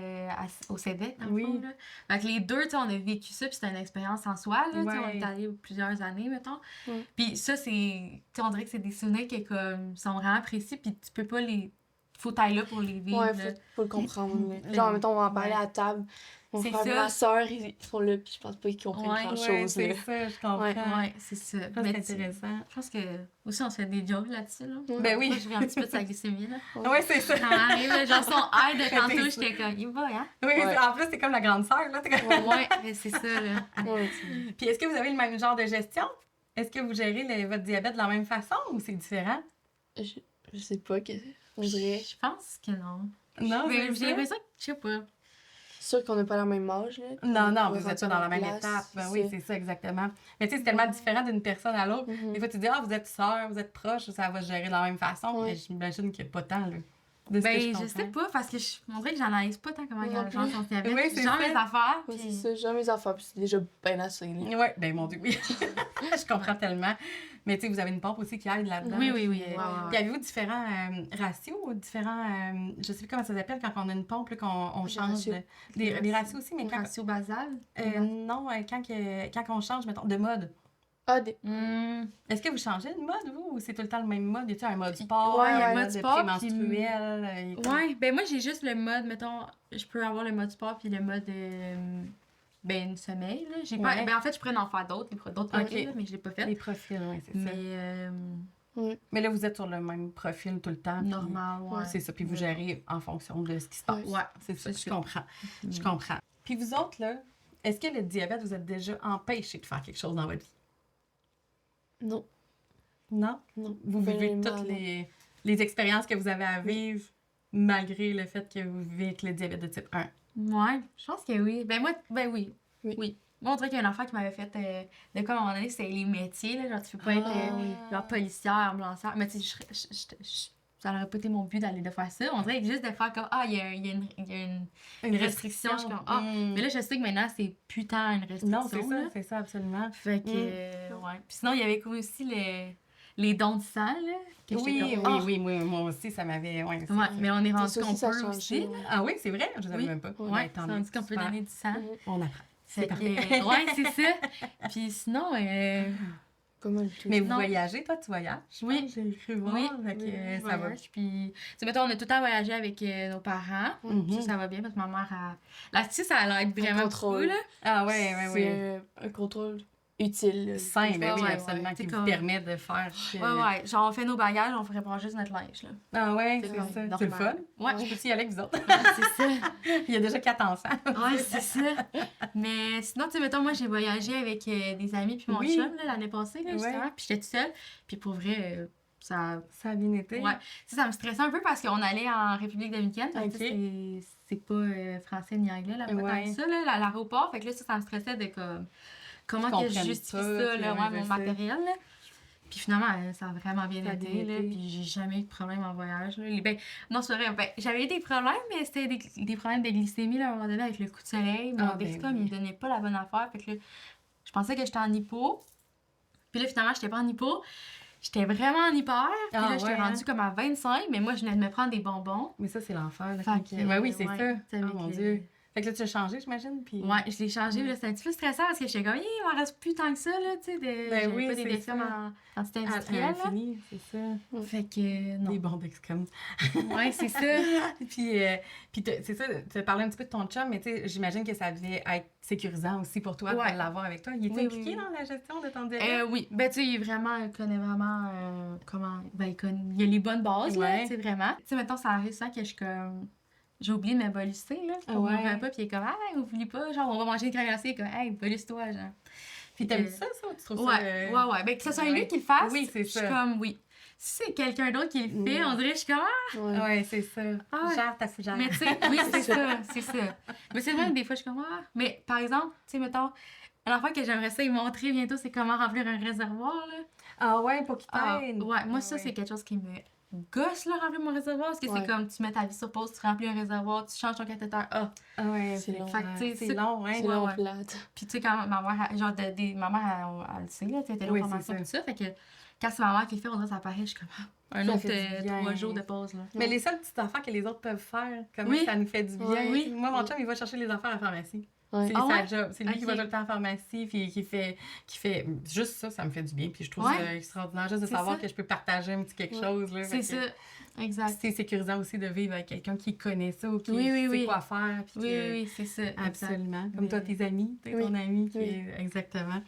au CEDEC, dans le Oui. fond, là. Fait que les deux, tu sais, on a vécu ça, puis c'était une expérience en soi, là, tu sais, on Ouais. est allés plusieurs années, mettons. Ouais. Puis ça, c'est, tu sais, on dirait que c'est des souvenirs qui, comme, sont vraiment précis, puis tu peux pas les faut tailler là pour les vivre. Ouais, là. faut le comprendre. Là. Genre, mettons, on va en parler à table. Mon C'est frère et ça. ma soeur, ils sont là, puis je pense pas qu'ils comprennent Ouais, grand-chose. c'est là. ça, je comprends. Ouais. Ouais, c'est ça. Je pense que c'est intéressant. Je pense que aussi on se fait des jokes là-dessus. Là. Ben oui. Moi, je vais un petit peu de sa glycémie. Là. Oui, c'est ça. Ça m'arrive, là, genre son air de c'est tantôt, ça. j'étais comme, il va, hein? Oui, Ouais. en plus, c'est comme la grande sœur, là. T'es comme- Ouais, mais c'est ça, là. Ouais. Puis est-ce que vous avez le même genre de gestion? Est-ce que vous gérez votre diabète de la même façon ou c'est différent? Je sais pas, on dirait. Je pense que non. Non, Mais c'est j'ai ça? l'impression que, je sais pas. C'est sûr qu'on n'a pas le même âge. Là. Non, non, On va vous êtes pas rentrer dans la même place, étape. Ben oui, c'est ça, exactement. Mais tu sais, c'est tellement différent d'une personne à l'autre. Mhm. Des fois, tu dis, ah, vous êtes sœurs, vous êtes proches, ça va se gérer de la même façon. Ouais. Mais j'imagine qu'il n'y a pas tant, là. De ce que Ben, je comprends. sais pas, parce que on dirait que j'analyse pas tant comment Moi il y a non les gens plus. sont diabète. Oui, c'est genre ça. mes affaires, Ouais, puis... c'est ça, j'ai mes affaires, puis c'est déjà bien assez. Là. Oui, ben mon Dieu, oui. Je comprends tellement. Mais tu sais, vous avez une pompe aussi qui aide là-dedans. Oui, oui, oui. Puis, Ouais, ouais, puis avez-vous différents ratios ou différents... je sais plus comment ça s'appelle quand on a une pompe, là, qu'on Des change. ratios. Les ratios aussi, mais Un quand... ratio basal. non, quand on change, mettons, de mode. Ah, Est-ce que vous changez de mode, vous, ou c'est tout le temps le même mode? Y a-t-il un mode sport, Ouais, un ouais, mode mode sport, prémenstruel? Ouais, ben moi, j'ai juste le mode, mettons, je peux avoir le mode sport puis le mode, ben, sommeil, là. J'ai pas... Ouais. Ben, en fait, je pourrais en faire d'autres Ok. profils, là, mais je l'ai pas fait. Les profils, oui, c'est Mais, ça. Mais là, vous êtes sur le même profil tout le temps. puis- normal, ouais. C'est ça, puis vous gérez en fonction de ce qui se passe. Ouais. Ouais, c'est ça, C'est je ça. comprends. Je comprends. Puis vous autres, là, est-ce que le diabète vous êtes déjà empêché de faire quelque chose dans votre vie? non. Non? Non. Vous Ben, vivez non, toutes non. les expériences que vous avez à vivre malgré le fait que vous vivez avec le diabète de type 1. Ouais, je pense que oui. Ben, moi, ben oui. Oui. Oui. Moi, on dirait qu'il y a un enfant qui m'avait fait, de quoi à un moment donné, c'était les métiers, là. Genre, tu peux pas être, genre, policière, ambulancière. Mais tu sais, ça n'aurait pas été mon but d'aller de faire ça. On dirait que juste de faire comme, ah, il y a une restriction. Je suis comme, ah. Mais là, je sais que maintenant, c'est putain une restriction. Non, c'est ça, absolument. Fait que, ouais. Puis sinon, il y avait aussi les dons de sang, là. Que j'étais Oui, comme, oui, moi aussi, ça m'avait... Ouais, c'est Ouais, ça. mais on est rendu Ça qu'on aussi, ça a peut changé, aussi. ouais. Ah oui, c'est vrai? Je ne savais Oui. même pas. Ouais, Ben, tant on mieux. dit qu'on peut Super. donner du sang. On apprend. Fait parfait. que, ouais, c'est ça. Puis sinon, Pas mal tout. Mais vous Non. voyagez, toi, tu voyages? Oui. J'ai cru voir. Oui. Fait que, oui, ça va. voyage. Puis, tu sais, mettons, on a tout le temps voyagé avec nos parents. Mhm. Ça va bien parce que ma mère a. Là-dessus, ça a l'air vraiment contrôle. cool, là. Ah ouais, ouais, C'est ouais. un contrôle utile. là. Sain, ben oui, Ouais, absolument, ouais. qui C'est vous comme- permet de faire... Ouais, ouais. Genre, on fait nos bagages, on ferait pas juste notre linge, là. Ah ouais, C'est c'est comme ça. normal. C'est le fun. Ouais. Je peux aussi y aller avec vous autres. C'est ça. Il y a déjà 4 enfants. Ouais, c'est ça. Mais sinon, tu sais, mettons, moi, j'ai voyagé avec des amis puis mon Oui. chum, là, l'année passée, là, justement. Ouais. Puis j'étais toute seule. Puis pour vrai, ça. Ça a bien été. Ouais. Tu sais, ça me stressait un peu parce qu'on allait en République dominicaine. Fait que, Ok. tu sais, c'est pas français ni anglais, là, pas Ouais. tant que ça, là, l'aéroport. Fait que là, ça me stressait de comme. Comment Qu'ils que je comprennent justifie pas, ça, puis là, ouais, ouais, je mon sais. matériel, là. Puis finalement, ça a vraiment bien Ça a été, bien là. été. Puis j'ai jamais eu de problème en voyage, là. Ben, non, c'est vrai. Ben, j'avais eu des problèmes, mais c'était des problèmes de glycémie, là, à un moment donné, avec le coup de soleil. Mon Ah, ben Dexcom, oui. il me donnait pas la bonne affaire. Fait que là, je pensais que j'étais en hypo. Puis là, finalement, j'étais pas en hypo. J'étais vraiment en hyper. Puis Ah, là, j'étais ouais, rendue comme à 25, mais moi, je venais de me prendre des bonbons. Mais ça, c'est l'enfer. là, Fait quand que, il- Ouais, oui, c'est ouais, ça. tu sais, Oh avec mon le- Dieu. Fait que là, tu as changé, j'imagine? Puis... Ouais, je l'ai changé, mais là, c'était un petit peu stressant parce que j'étais comme, il m'en reste plus tant que ça, là, tu sais, Ben j'avais oui, pas des c'est Dexcom ça. en quantité À industrielle, là. l'infini, c'est ça. Fait que, non. Des bons Dexcom. Ouais, c'est ça. puis c'est ça, tu as parlé un petit peu de ton chum, mais tu sais, j'imagine que ça devait être sécurisant aussi pour toi Ouais. de l'avoir avec toi. Il était Oui, impliqué oui, oui. dans la gestion de ton diabète? Oui, ben tu sais, il connaît vraiment comment. Ben il y a les bonnes bases, là, Ouais. tu sais, vraiment. Tu sais, mettons, ça arrive ça que je suis comme. J'ai oublié de me boluster, là, pour Ouais. mon repas, puis il est comme, hey, oublie pas, genre, on va manger une crème glacée, il est comme, hey, boluse-toi, genre. Puis t'aimes ça ou tu trouves Ouais, ça... ouais. Ben que ce soit ouais. lui qui le fasse, Oui, c'est je suis ça. comme, oui. Si c'est quelqu'un d'autre qui le fait, on dirait, je suis comme, ah! Ouais. Ouais, c'est ça. Ah ouais. Gère ta fougère. Mais tu sais, oui, c'est ça, c'est ça. Mais c'est vrai que des fois, je suis comme, ah. Mais par exemple, tu sais, mettons, un enfant que j'aimerais ça y montrer bientôt, c'est comment remplir un réservoir, là. Ah ouais, pour qu'il Ah, t'aide. ouais, moi, Ah ça, ouais. c'est quelque chose qui me gosse, là, remplir mon réservoir. Parce que Ouais. c'est comme, tu mets ta vie sur pause, tu remplis un réservoir, tu changes ton cathéter. Ah, Ah ouais, C'est long. fait que, tu sais, c'est long, ouais. C'est ouais, long ouais. plate. Puis, tu sais, quand ma mère, genre, ma mère, elle le sait, là, tu sais, elle était là Oui, en formation, c'est tout ça. Fait que quand c'est ma mère qui le fait, on dirait que ça paraît, je suis comme, ah, un Ça autre fait du bien. 3 jours de pause, là. Mais les seules petites affaires que les autres peuvent faire, comme Oui. ça nous fait du bien. Ouais, oui. Moi, mon chum, il va chercher les affaires à la pharmacie. Ouais. C'est Ah sa ouais? job. C'est lui qui va Ok. tout le temps en pharmacie, puis qui fait juste ça, ça me fait du bien. Puis je trouve Ouais. ça extraordinaire, juste de C'est savoir ça. que je peux partager un petit quelque chose. Là, C'est fait ça. que Exact. C'est sécurisant aussi de vivre avec quelqu'un qui connaît ça ou qui Oui, oui, sait oui. quoi faire. Puis Oui, que- oui, c'est ça. Absolument. exact. Comme toi, Mais- tes amis, t'es ton Oui. ami qui Oui. est... Exactement.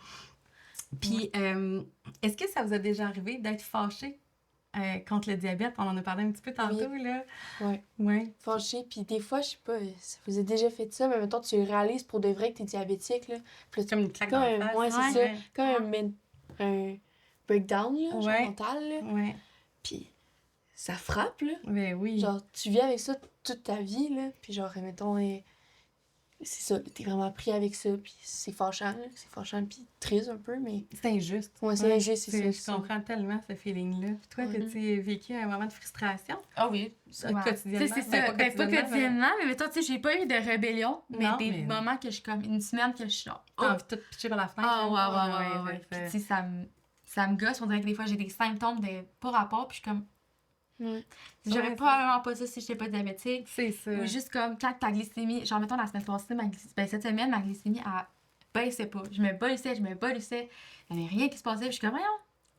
Puis, est-ce que ça vous a déjà arrivé d'être fâché contre le diabète? On en a parlé un petit peu tantôt, là. Ouais. Ouais. Fâché, puis des fois, je sais pas, ça vous a déjà fait ça, mais mettons, tu réalises pour de vrai que t'es diabétique, là. Puis là, Comme une claque Comme dans un, la face. ouais, c'est Ouais. ça. Comme un breakdown, là, genre Ouais. mental, là. Ouais. Puis ça frappe, là. Ben oui. Genre, tu vis avec ça toute ta vie, là. Puis genre, mettons, c'est ça, t'es vraiment pris avec ça. Puis c'est fâchant, là. C'est fâchant, puis triste un peu, mais... C'est injuste. Ouais, c'est injuste, c'est ça. Je comprends tellement ce feeling-là. Puis toi, Ouais. t'as-tu vécu un moment de frustration? Ah oui. Quotidiennement? Tu sais, c'est Ben, ça. pas Pas quotidiennement, quotidiennement, mais mettons, tu sais, j'ai pas eu de rébellion, mais Non, des mais- moments que je suis comme une semaine que je suis genre. T'as envie de tout pitcher par la fenêtre? Ah, là? ouais. Puis, c'est tu sais, ça me gosse. On dirait que des fois, j'ai des symptômes de pas rapport, puis je suis comme. Ouais. J'aurais Ouais, probablement pas ça si j'étais pas diabétique. c'est ça. Ou juste comme quand ta glycémie. Genre, mettons, la semaine passée, cette semaine, ma glycémie, elle baissait pas. Je me bolissais. Il n'y avait rien qui se passait, puis je suis comme, voyons.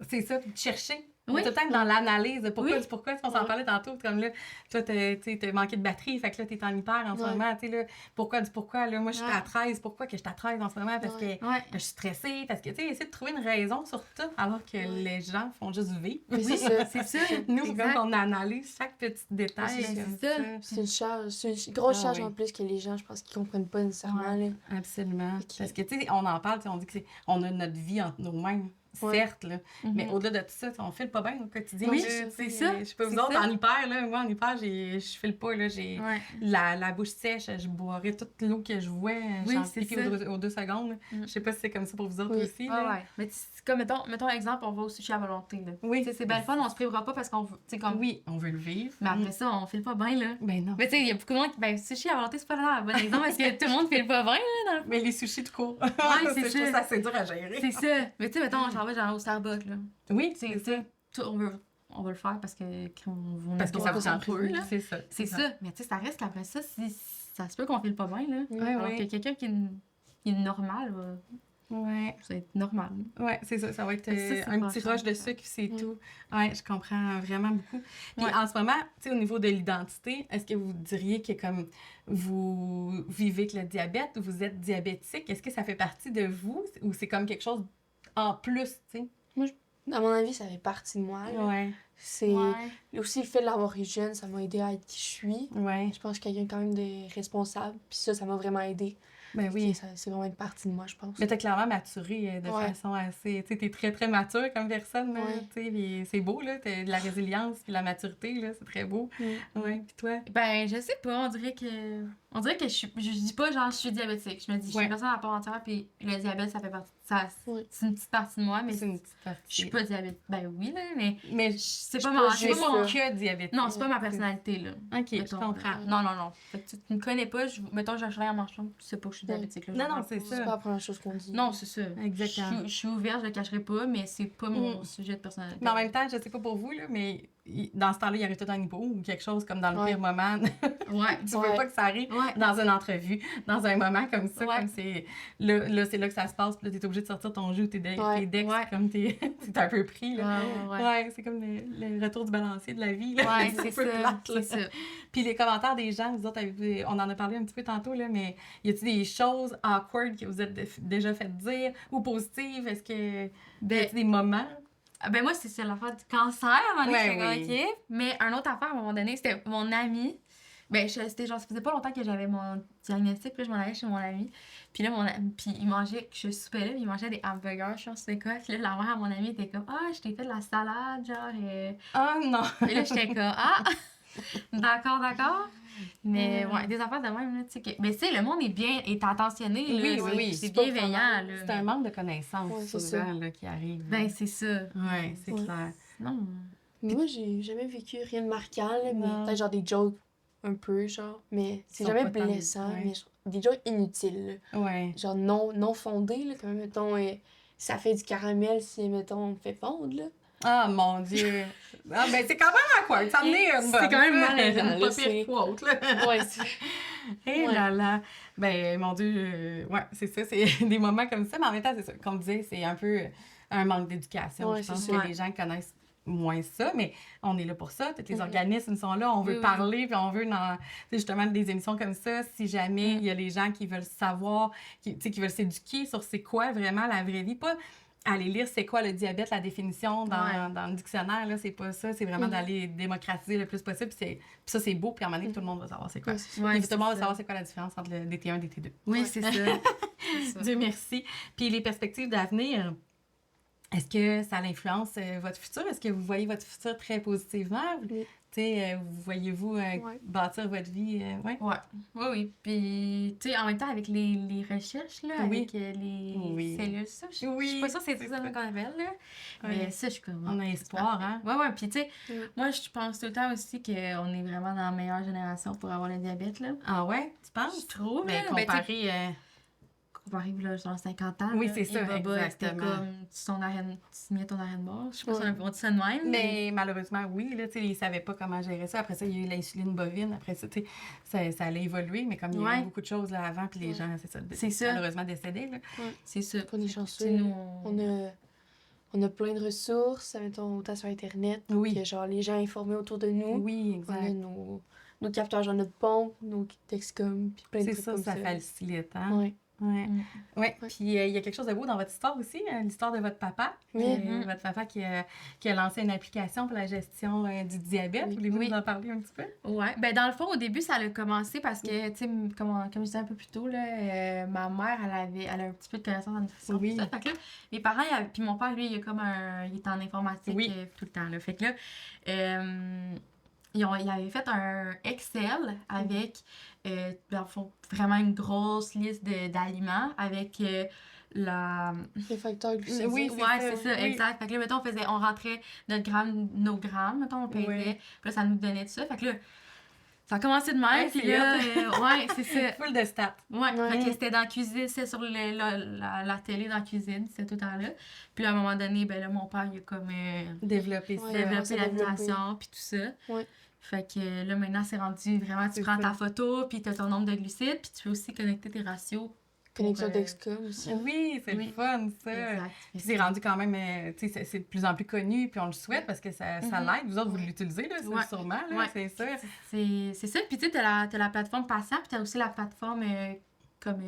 C'est ça, puis de chercher. Oui. Tout le temps dans l'analyse de pourquoi, Oui. du pourquoi, on s'en parlait tantôt, comme là, toi, t'as manqué de batterie, fait que là, t'es en hyper en ce Ouais. moment, tu sais, là, pourquoi, là, moi, je suis Ouais. à 13, pourquoi que je suis à 13 en ce moment, parce Ouais. que Ouais. je suis stressée, parce que, tu sais, essayer de trouver une raison sur tout, alors que les gens font juste vivre. Mais Oui, c'est ça. Nous, faut Exact. comme qu'on analyse chaque petit détail. Ouais, c'est comme ça. C'est une charge, c'est une grosse Ah, charge oui. en plus que les gens, je pense, qu'ils comprennent pas nécessairement, Ouais. là. Absolument. Ok. Parce que, tu sais, on en parle, tu sais, on dit que on a notre vie entre nos mains, Ouais. certes, là, mais Mhm. au-delà de tout ça, on file pas bien au quotidien. Oui, là, c'est tu sais, ça, Je sais pas, vous c'est autres, ça. en hyper, là, moi, en hyper, je file pas, là, j'ai Ouais. la bouche sèche, je boirais toute l'eau que je vois, Oui, j'en c'est pique ça. aux 2 secondes. Là. Mm. Je sais pas si c'est comme ça pour vous autres Oui. aussi. Ouais, Là. ouais. Mais c'est comme, mettons exemple, on va au sushi à volonté, là. Oui. Tu sais, c'est bien le fun, on se privera pas parce qu'on veut, tu sais, comme. Oui, on veut le vivre. Mais après ça, on file pas bien, là. Ben non. Mais tu sais, il y a beaucoup de monde qui. Ben, sushi à volonté, c'est pas vraiment un bon exemple parce que tout le monde file pas bien, là. Mais les sushis de cours. c'est Je trouve ça. ça assez dur à gérer. C'est ça. Mais tu sais, mettons, on s'en va genre au Starbucks, là. Oui, Tu c'est sais, ça. on veut le faire parce que on Parce que ça vous ça tente prend peu, plus, là. C'est ça. C'est ça. Mais tu sais, ça reste qu'après ça, si ça se peut qu'on file pas bien, là. Ouais, Alors ouais. que quelqu'un qui est normal, Ouais. ça va être normal. Ouais, c'est ça. Ça va être Ça, c'est un pas petit cher, rush de ça. sucre, c'est Mm. tout. Ouais, je comprends vraiment beaucoup. Puis Ouais. en ce moment, tu sais, au niveau de l'identité, est-ce que vous diriez que comme vous vivez avec le diabète, vous êtes diabétique, est-ce que ça fait partie de vous ou c'est comme quelque chose en plus, tu sais? À mon avis, ça fait partie de moi, là. Ouais. C'est... Aussi, le fait de l'avoir eu jeune, ça m'a aidé à être qui je suis. Ouais. Je pense que je suis quelqu'un quand même de responsable, puis ça m'a vraiment aidé. Ben oui. C'est vraiment une partie de moi, je pense. Mais t'as clairement maturé de Ouais. façon assez... Tu sais, t'es très, très mature comme personne, là, Ouais. tu sais, puis c'est beau, là, t'as de la résilience puis la maturité, là, c'est très beau. Ouais, puis toi? Ben, je sais pas, on dirait que je dis pas genre je suis diabétique. Je me dis, je suis Ouais. une personne à part entière, puis le diabète, ça fait partie. Ouais. C'est une petite partie de moi, mais C'est une petite partie. je suis pas diabétique. Ben oui, là, mais Mais c'est Je pas peux mon. juste C'est pas mon. que diabétique. Non, c'est pas ma personnalité, là. OK, je Mettons, comprends. Non, non, non. Fait que tu me connais pas, mettons, je rien en marchant, tu sais pas que je suis diabétique, là. Non, je non, vois c'est pas. C'est ça. pas la première chose qu'on dit. Non, c'est ça. Exactement. Je suis ouverte, je le cacherai pas, mais c'est pas mon sujet de personnalité. Mais en même temps, je sais pas pour vous, là, mais dans ce temps-là, il arrive tout un hypo ou quelque chose comme dans le Ouais. pire moment. Ouais. Tu veux Ouais. pas que ça arrive Ouais. dans une entrevue, dans un moment comme ça, Ouais. comme c'est... Là, c'est là que ça se passe, puis là, t'es obligé de sortir ton jeu ou tes decks, Ouais. comme t'es un peu pris, là. Ouais. Ouais, c'est comme le retour du balancier de la vie, là. Ouais, un c'est peu ça. plate, là. C'est ça. Puis les commentaires des gens, vous autres, on en a parlé un petit peu tantôt, là, mais y a-t-il des choses awkward que vous êtes déjà fait dire ou positives? Est-ce que... Y Ben, a-t-il des moments? ben moi, c'est l'affaire du cancer, à un moment donné, Ouais, j'étais oui. comme, OK. Mais un autre affaire, à un moment donné, c'était mon ami. Ben, c'était genre, ça faisait pas longtemps que j'avais mon diagnostic, puis là, je m'en allais chez mon ami. Puis là, puis il mangeait, je soupais là, puis il mangeait des hamburgers, je sais pas c'est quoi. Puis là, la mère à mon ami était comme, ah, je t'ai fait de la salade, genre. Ah non! Et là, j'étais comme, ah, d'accord. Mais ouais, des affaires de même, là, tu sais. Mais tu sais, le monde est attentionné, là. Oui, oui, oui. C'est C'est pas bienveillant, là. C'est un manque de connaissances, Ouais, c'est souvent, là, qui arrive. Ben, c'est ça. Ouais, c'est Ouais. clair. Non. Mais moi, j'ai jamais vécu rien de marquant, là, mais Non. peut-être genre des jokes un peu, genre. Mais c'est Sont jamais pas tant- blessant, ouais. mais des jokes inutiles, là. Ouais. Genre non fondés, là, comme mettons, ça fait du caramel si, mettons, on me fait fondre, là. Ah, mon Dieu! Ah, ben, c'est quand même awkward. Ça en est une bonne. C'est quand même ça. malaisant, Une là, pas pire quote, là. Ouais, c'est... Eh Ouais. là là! Ben, mon Dieu, ouais, c'est ça. C'est des moments comme ça, mais en même temps, c'est ça. Comme on disait, c'est un peu un manque d'éducation. Ouais, Je pense c'est que ça. les gens connaissent moins ça, mais on est là pour ça. Tous les Mhm. organismes sont là, on veut Oui, oui. parler, puis on veut justement des émissions comme ça. Si jamais il y a les gens qui veulent savoir, qui veulent s'éduquer sur c'est quoi vraiment la vraie vie, pas aller lire c'est quoi le diabète, la définition dans le dictionnaire, là, c'est pas ça, c'est vraiment Mhm. d'aller démocratiser le plus possible. Puis ça, c'est beau, puis à un moment donné, tout le monde va savoir c'est quoi. Ouais, c'est ça. Ouais, Puis c'est tout le monde va ça. savoir c'est quoi la différence entre le DT1 et le DT2. Oui, c'est ça. C'est ça. Dieu merci. Puis les perspectives d'avenir, est-ce que ça influence votre futur? Est-ce que vous voyez votre futur très positivement? Oui. Tu sais, voyez-vous Ouais. bâtir votre vie? Ouais. Ouais, oui. Puis, tu sais, en même temps, avec les recherches, là, Oui. avec les Oui. cellules, ça, je Oui, suis pas sûre que c'est c'est ça ça. qu'on appelle, là. Ouais. Mais ça, je suis comme... On a espoir, hein? Ouais, puis tu sais, Oui. moi, je pense tout le temps aussi qu'on est vraiment dans la meilleure génération pour avoir le diabète, là. Ah ouais? Tu penses? Je trouve, Mais là. Ben, tu sais, comparé... comparé, là, genre 50 ans, Oui, là, c'est ça, et Baba, c'était exactement. comme tu signais ton arrêt de mort. Je sais pas Ouais. si on dit ça de même, Mais malheureusement, oui, là, tu sais, ils savaient pas comment gérer ça. Après ça, il y a eu l'insuline bovine. Après ça, tu sais, ça allait évoluer, mais comme il y a eu Ouais. beaucoup de choses là avant, puis les Ouais. gens, C'est ça. malheureusement décédés, là. c'est ça. On est Tu chanceux. sais, nous, On a plein de ressources, mettons, autant sur Internet, Oui. que genre les gens informés autour de nous. Oui, On a exact. nos capteurs dans notre pompe, nos Dexcom, puis plein de C'est trucs ça, comme ça ça. facilite, hein? Ouais. Ouais. Mm. Ouais. Puis il y a quelque chose de beau dans votre histoire aussi, l'histoire de votre papa. Oui. Votre papa qui a lancé une application pour la gestion du diabète. Oui. Voulez-vous Oui. nous en parler un petit peu? Ouais, ben dans le fond, au début, ça a commencé parce que, tu sais, comme je disais un peu plus tôt, là, ma mère, elle a un petit peu de connaissance en nutrition. Oui. tout ça. Fait que là, mes parents, puis mon père, lui, il est en informatique Oui. tout le temps, là. Fait que là, ils avaient fait un Excel avec, dans le fond, vraiment une grosse liste d'aliments avec la... Les facteurs glucidiques. Oui, Ouais, c'est ça, oui. exact. Fait que là, mettons, on rentrait nos grammes, mettons, on pesait. Ouais. Puis là, ça nous donnait tout ça. Fait que là, ça a commencé de même. Ouais, Puis c'est là, ouais, c'est ça. Full de stats. Ouais, Ouais. fait que c'était dans la cuisine, c'était sur la télé dans la cuisine, c'était tout le temps là. Puis là, à un moment donné, ben là, mon père, il a comme Développer Ouais, ça. développé ça a l'alimentation, puis tout ça. Ouais. Fait que là, maintenant, c'est rendu vraiment, tu C'est prends ça. ta photo, puis tu as ton nombre de glucides, puis tu peux aussi connecter tes ratios. Connexion pour, Dexcom aussi. Oui, c'est Oui. le fun, ça. Exact. Puis c'est rendu quand même, tu sais, c'est de plus en plus connu, puis on le souhaite parce que ça l'aide. Vous autres, vous l'utilisez, là, Ouais. sûrement, là, Ouais. c'est ça. C'est ça. Puis tu sais, t'as la plateforme patient, puis t'as aussi la plateforme comme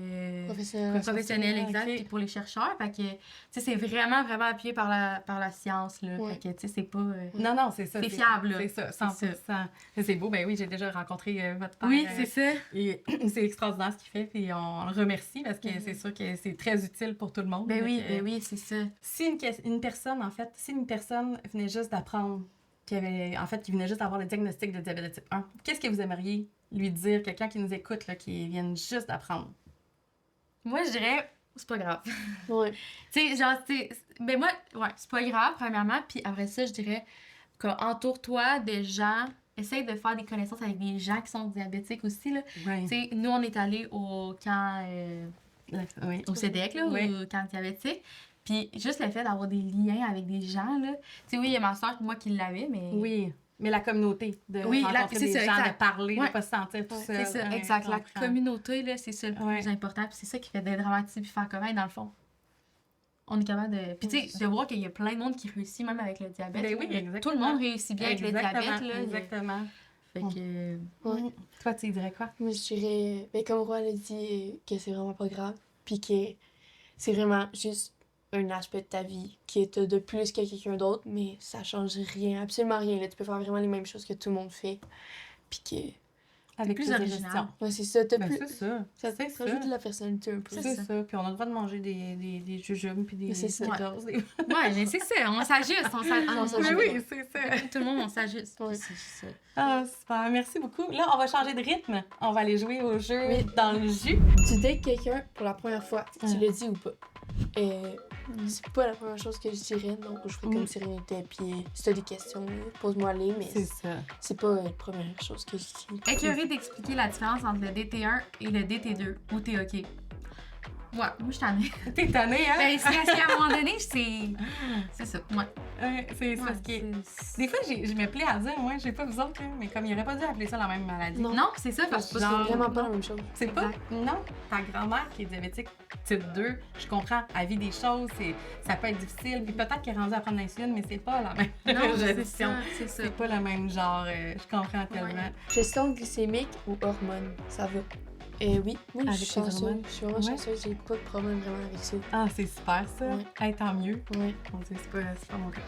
professionnelle, exact, ok. puis pour les chercheurs. Fait que, tu sais, c'est vraiment, vraiment appuyé par la science, là. Ouais. Fait que, tu sais, c'est pas... Non, non, c'est ça. C'est fiable, là. C'est ça, 100%. C'est C'est beau. Ben oui, j'ai déjà rencontré votre père. Oui, c'est ça. Et c'est extraordinaire ce qu'il fait, puis on le remercie parce que c'est sûr que c'est très utile pour tout le monde. Ben Donc, oui, c'est ça. Si une personne venait juste d'apprendre qui venait juste d'avoir le diagnostic de diabète de type 1, qu'est-ce que vous aimeriez lui dire, quelqu'un qui nous écoute, là, qui vient juste d'apprendre? Moi, je dirais, c'est pas grave. Ouais. Tu sais, genre, ben moi, ouais, c'est pas grave, premièrement. Puis après ça, je dirais entoure-toi de gens, essaye de faire des connaissances avec des gens qui sont diabétiques aussi, là. Oui. Tu sais, nous, on est allés au camp, Oui. au CEDEC, là, Oui. au camp diabétique. Puis juste le fait d'avoir des liens avec des gens, là. Tu sais, oui, il y a ma soeur, moi, qui l'avait, mais... Oui. Mais la communauté, de Oui, rencontrer c'est des ça, gens, exact. de parler, de Ouais. ne pas se sentir tout Ouais. seul. C'est ça, Ouais, exact. je La comprends. communauté, là, c'est ça le plus Ouais. important. Puis c'est ça qui fait dédramatiser puis faire comment, dans le fond. On est capable de... Puis tu sais, de voir qu'il y a plein de monde qui réussit même avec le diabète. Ben oui, là. exactement. Tout le monde réussit bien avec le Exactement, diabète, là. Exactement. Fait que... Ouais. Toi, tu dirais quoi? Moi, je dirais, ben, comme Roy l'a dit, que c'est vraiment pas grave. Puis que c'est vraiment juste un aspect de ta vie qui est de plus que quelqu'un d'autre, mais ça change rien, absolument rien. Là. Tu peux faire vraiment les mêmes choses que tout le monde fait. Puis que, Avec plus de original. gestion. ouais, c'est ça, t'as Ben, plus... c'est ça. Ça C'est ça. rajoute de la personnalité un peu. C'est ça. Puis on a le droit de manger des jujubes puis des C'est ça. 14. Ouais, mais c'est ça, on s'ajuste. On s'ajuste. Mais Oui, c'est ça. Tout le monde, on s'ajuste. Ouais. C'est ça. Ah, super. Merci beaucoup. Là, on va changer de rythme. On va aller jouer au jeu Oui. dans le jus. Tu dates quelqu'un pour la première fois, tu le dis ou pas? C'est pas la première chose que je dirais, donc je ferais comme si rien n'était. Puis si t'as des questions, pose-moi les, mais C'est ça. c'est pas la première chose que je dis. Écœuré d'expliquer la différence entre le DT1 et le DT2, ou t'es OK? Ouais, moi, je suis tannée. T'es tannée, hein? Ben, c'est parce qu'à un moment donné, c'est ça. Ouais. C'est parce que... Des fois, je me plais à dire, moi, j'ai pas vous autres, là, mais comme il aurait pas dû appeler ça la même maladie. Non, c'est ça, parce que C'est Genre, vraiment pas la même chose. C'est pas... Non, ta grand-mère qui est diabétique type 2, je comprends, elle vit des choses, ça peut être difficile, puis peut-être qu'elle est rendue à prendre l'insuline, mais c'est pas la même non, c'est gestion. ça, c'est ça. C'est pas le même genre, je comprends tellement. Ouais. Gestion glycémique ou hormones, ça va. Oui, moi, je Avec suis les chanceuse. hormones? Je suis vraiment Ouais. chanceuse, j'ai pas de problème vraiment avec ça. Ah, c'est super, ça. Ouais. Hey, tant mieux. Ouais. Mon Dieu, c'est pas mon cas.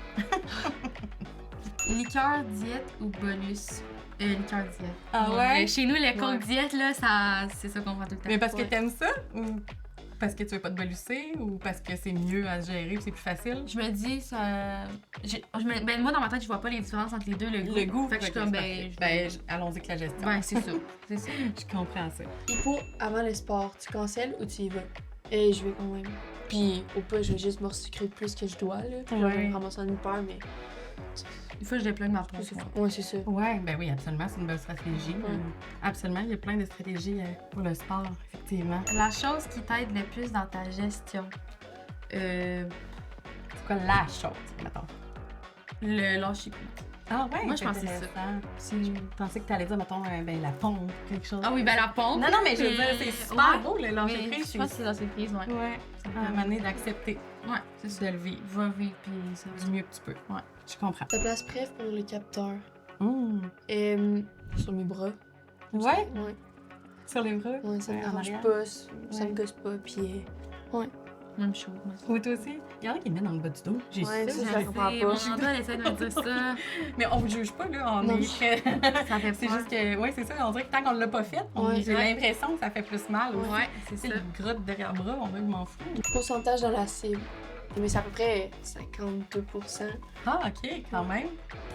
Liqueur, diète ou bonus? Liqueur, diète. Ah ouais? Chez nous, le Ouais. compte diète, là, c'est ça qu'on prend tout le temps. Mais parce que Ouais. t'aimes ça? Ou parce que tu veux pas te bollusser? Ou parce que c'est mieux à gérer ou c'est plus facile? Je me dis, ça. Ben, moi, dans ma tête, je vois pas les différences entre les deux, le goût. Le goût. Fait que je suis ok, comme, c'est ben. parfait. Allons-y avec la gestion. Ben, c'est ça. C'est ça. Je comprends ça. Hypo avant le sport, tu cancelles ou tu y vas? Et je vais quand même. Puis au pas, je vais juste me resucrer plus que je dois, là. Puis là, je vais Ouais. me ramasser en hyper, mais Des fois, je déplogue ma c'est pompe. ça. Ouais, c'est ça. Ouais, ben oui, absolument, c'est une bonne stratégie. Ouais. Absolument, il y a plein de stratégies pour le sport, effectivement. La chose qui t'aide le plus dans ta gestion, C'est quoi la chose, mettons? le lâcher prise. Ah ouais, Moi, je pensais ça. Si je pensais que tu allais dire, mettons, ben, la pompe, quelque chose. Ah oui, ben la pompe. Non, non, mais je veux dire, c'est super beau, le lâcher Mais prise. je pense que c'est lâcher prise, ouais. Ouais, à un moment donné, d'accepter Ouais, c'est ça. de le vivre Va vivre, puis ça du mieux que tu peux. Ouais. Je comprends. Ta place préf pour le capteur. Mmh. Sur mes bras. Ouais, Ouais. sur les bras. Ouais, ça me en dérange arrière. pas, ça Ouais. me gosse pas, puis Même chose. moi. Oui, toi aussi. Il y en a qui le mettent dans le bas du dos. J'ai Ouais, ça. ça, Je je sais, comprends pas. mon mentor, elle essaie de me dire ça. Mais on ne juge pas, là. On Non. est très... Ça fait C'est peur. juste que, ouais, c'est ça. On dirait que tant qu'on l'a pas fait, Ouais. j'ai l'impression que ça fait plus mal. aussi. Ouais, c'est C'est ça. le gras de derrière bras, on dirait que je m'en fous. le pourcentage dans la cible. Mais c'est à peu près 52%. Ah, ok, quand même.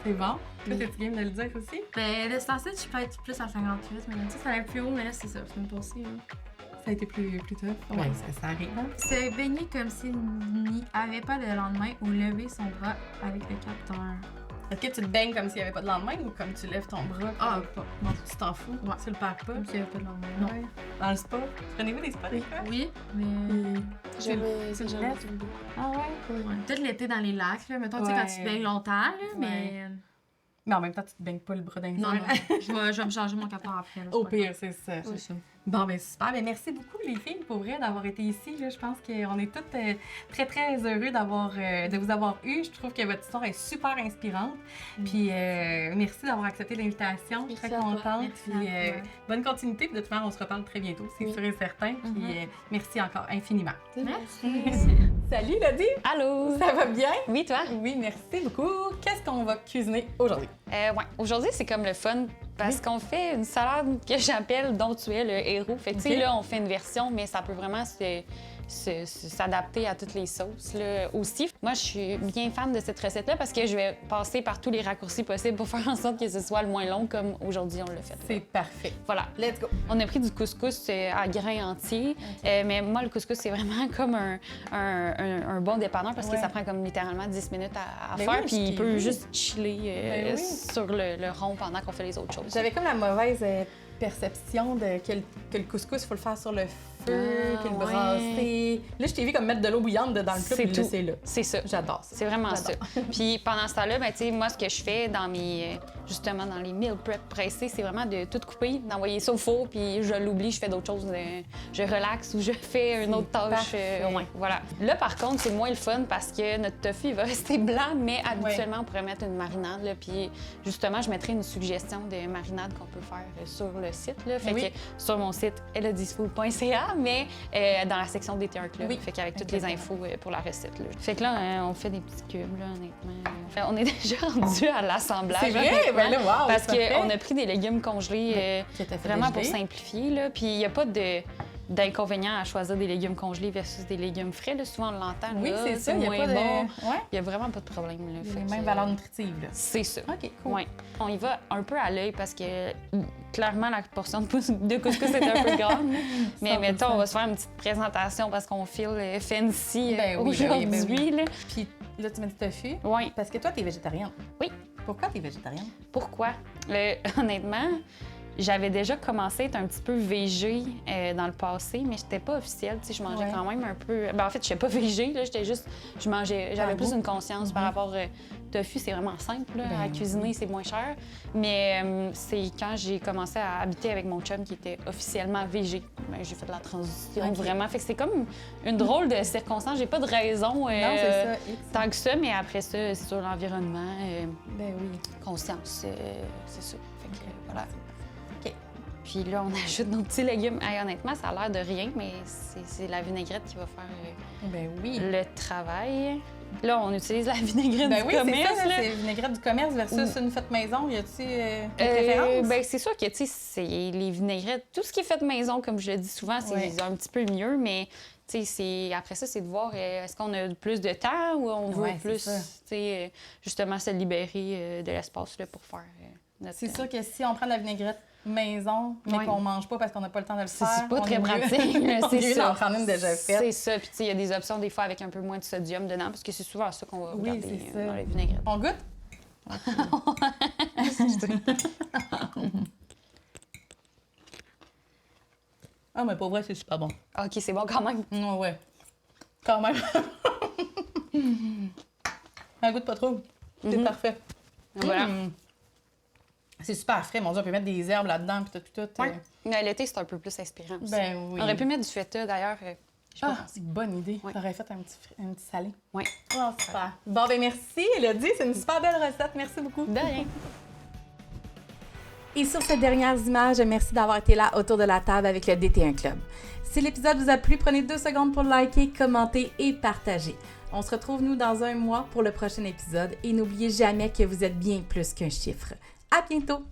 C'est bon. Toi, t'es-tu game de le dire aussi? Ben, le stand je peux être plus à 58, mais tu sais, ça va être plus haut, mais là, c'est ça, c'est même passé. Ça a été plus tough? Ouais. Ça arrive. Hein? Se baigner comme s'il n'y avait pas de lendemain ou lever son bras avec le capteur. Est-ce que tu te baignes comme s'il n'y avait pas de lendemain ou comme tu lèves ton bras? Ah, pas. Non, tu t'en fous? Ouais. Tu le perds pas? Comme s'il n'y avait pas de lendemain. Non. Ouais. Dans le spa? Prenez-vous des spas des fois? Oui, mais. Jamais, tu le jamais laisses? tombé. Ah ouais? Ouais. Peut-être l'été dans les lacs, là. Mettons, tu sais, quand tu te baignes longtemps, là, mais. Mais en même temps, tu te baignes pas le bras d'un Non, fer. non. Je vais me changer mon capteur après. là, Au c'est pas pire, c'est ça. grave. C'est ça. Bon, ben super. Ben, merci beaucoup, les filles, pour vrai, d'avoir été ici. Là. Je pense qu'on est toutes très, très heureux de vous avoir eu. Je trouve que votre histoire est super inspirante. Puis, merci d'avoir accepté l'invitation. Je suis très Merci à toi. contente. Merci Puis, à toi. bonne continuité. Puis, de toute manière, on se reparle très bientôt, c'est Oui. sûr et certain. Puis, merci encore infiniment. Merci. Salut, Lodi! Allô? Ça va bien? Oui, toi? Oui, merci beaucoup. Qu'est-ce qu'on va cuisiner aujourd'hui? Ouais. Aujourd'hui, c'est comme le fun parce qu'on fait une salade que j'appelle dont tu es le héros. Fait que, tu sais, Ok. là, on fait une version, mais ça peut vraiment s'adapter à toutes les sauces là, aussi. Moi, je suis bien fan de cette recette-là parce que je vais passer par tous les raccourcis possibles pour faire en sorte que ce soit le moins long comme aujourd'hui on l'a fait. C'est parfait. Voilà. Let's go! On a pris du couscous à grains entiers, mais moi, le couscous, c'est vraiment comme un bon dépanneur parce que Ouais. ça prend comme littéralement 10 minutes à Ben faire, oui, puis je il t'ai peut vu. juste chiller Ben oui. sur le rond pendant qu'on fait les autres choses. J'avais comme la mauvaise perception que le couscous, il faut le faire sur le feu, que le ouais. brasser. Là, je t'ai vu comme mettre de l'eau bouillante dans le plat, C'est puis le tout. laisser là. C'est ça. J'adore ça. C'est vraiment ça. J'adore. Puis pendant ce temps-là, ben, tu sais, moi, ce que je fais dans justement, dans les meal prep pressés, c'est vraiment de tout couper, d'envoyer ça au four, puis je l'oublie, je fais d'autres choses. Je relaxe ou je fais une autre tâche. parfait. Ouais, voilà. Là, par contre, c'est moins le fun parce que notre tofu, il va rester blanc, mais habituellement, on pourrait mettre une marinade. Là, puis justement, je mettrai une suggestion de marinade qu'on peut faire sur le site. Là. Fait Oui. que sur mon site, elodisfood.ca, mais dans la section DT1 Club. Oui. Fait qu'avec toutes les Exactement. infos pour la recette. Là. Fait que là, on fait des petits cubes, là, honnêtement. On est déjà rendu à l'assemblage. C'est vrai? honnêtement, Ben là, wow, parce ça fait. qu'on a pris des légumes congelés Que t'as fait vraiment pour dégeler. simplifier. Là. Puis il n'y a pas d'inconvénient à choisir des légumes congelés versus des légumes frais. Là. Souvent, on l'entend. Oui, là, c'est ça. Il n'y a moins pas de. bon. Ouais. Il n'y a vraiment pas de problème. Là. Il y a Fait les que, mêmes valeurs nutritives, là. C'est ça. OK, cool. Ouais. On y va un peu à l'œil parce que clairement, la portion de couscous est un peu grande. Mais 100%. mettons, on va se faire une petite présentation parce qu'on file fancy Ben oui, aujourd'hui. ben oui, ben oui. Là. Puis là, tu m'as dit tofu. Ouais. Parce que toi, t'es végétarienne. Oui. Pourquoi t'es végétarienne? Pourquoi? Honnêtement, j'avais déjà commencé à être un petit peu végé dans le passé, mais j'étais pas officielle. Tu sais, je mangeais quand même un peu. Ben, en fait, je n'étais pas végé, là, j'étais juste. Je mangeais. J'avais plus une conscience par rapport. Tofu, c'est vraiment simple là, à cuisiner, c'est moins cher. Mais c'est quand j'ai commencé à habiter avec mon chum qui était officiellement végé. Ben, j'ai fait de la transition vraiment. Fait que c'est comme une drôle de circonstance. J'ai pas de raison tant que ça, mais après ça, c'est sur l'environnement. Conscience, c'est ça. Fait que voilà. Puis là, on ajoute nos petits légumes. Hey, honnêtement, ça a l'air de rien, mais c'est la vinaigrette qui va faire le travail. Là, on utilise la vinaigrette du commerce. C'est ça, c'est vinaigrette du commerce versus une faite maison. Y a-t-il des préférences? Ben, c'est sûr que, tu sais, c'est les vinaigrettes. Tout ce qui est fait maison, comme je le dis souvent, c'est un petit peu mieux, mais tu sais, après ça, c'est de voir est-ce qu'on a plus de temps ou on veut plus, tu sais, justement, se libérer de l'espace là, pour faire notre... C'est sûr que si on prend de la vinaigrette maison, mais qu'on mange pas parce qu'on n'a pas le temps de le faire. C'est pas très pratique, c'est ça. On prend une déjà faite. C'est ça. Puis, tu sais, il y a des options des fois avec un peu moins de sodium dedans, parce que c'est souvent ça qu'on va regarder dans les vinaigrettes. On goûte? Ah, mais pour vrai, c'est super bon. OK, c'est bon quand même. Ouais. Quand même. Ça goûte pas trop. C'est parfait. Voilà. C'est super frais, mon Dieu, on peut mettre des herbes là-dedans, puis tout. Mais l'été, c'est un peu plus inspirant aussi. Ben oui. On aurait pu mettre du feta, d'ailleurs. C'est une bonne idée. T'aurais fait un petit salé. Oui. Oh, super. Bon, ben merci, Élodie. C'est une super belle recette. Merci beaucoup. De rien. Et sur ces dernières images, merci d'avoir été là autour de la table avec le DT1 Club. Si l'épisode vous a plu, prenez 2 secondes pour liker, commenter et partager. On se retrouve, nous, dans un mois pour le prochain épisode. Et n'oubliez jamais que vous êtes bien plus qu'un chiffre. À bientôt!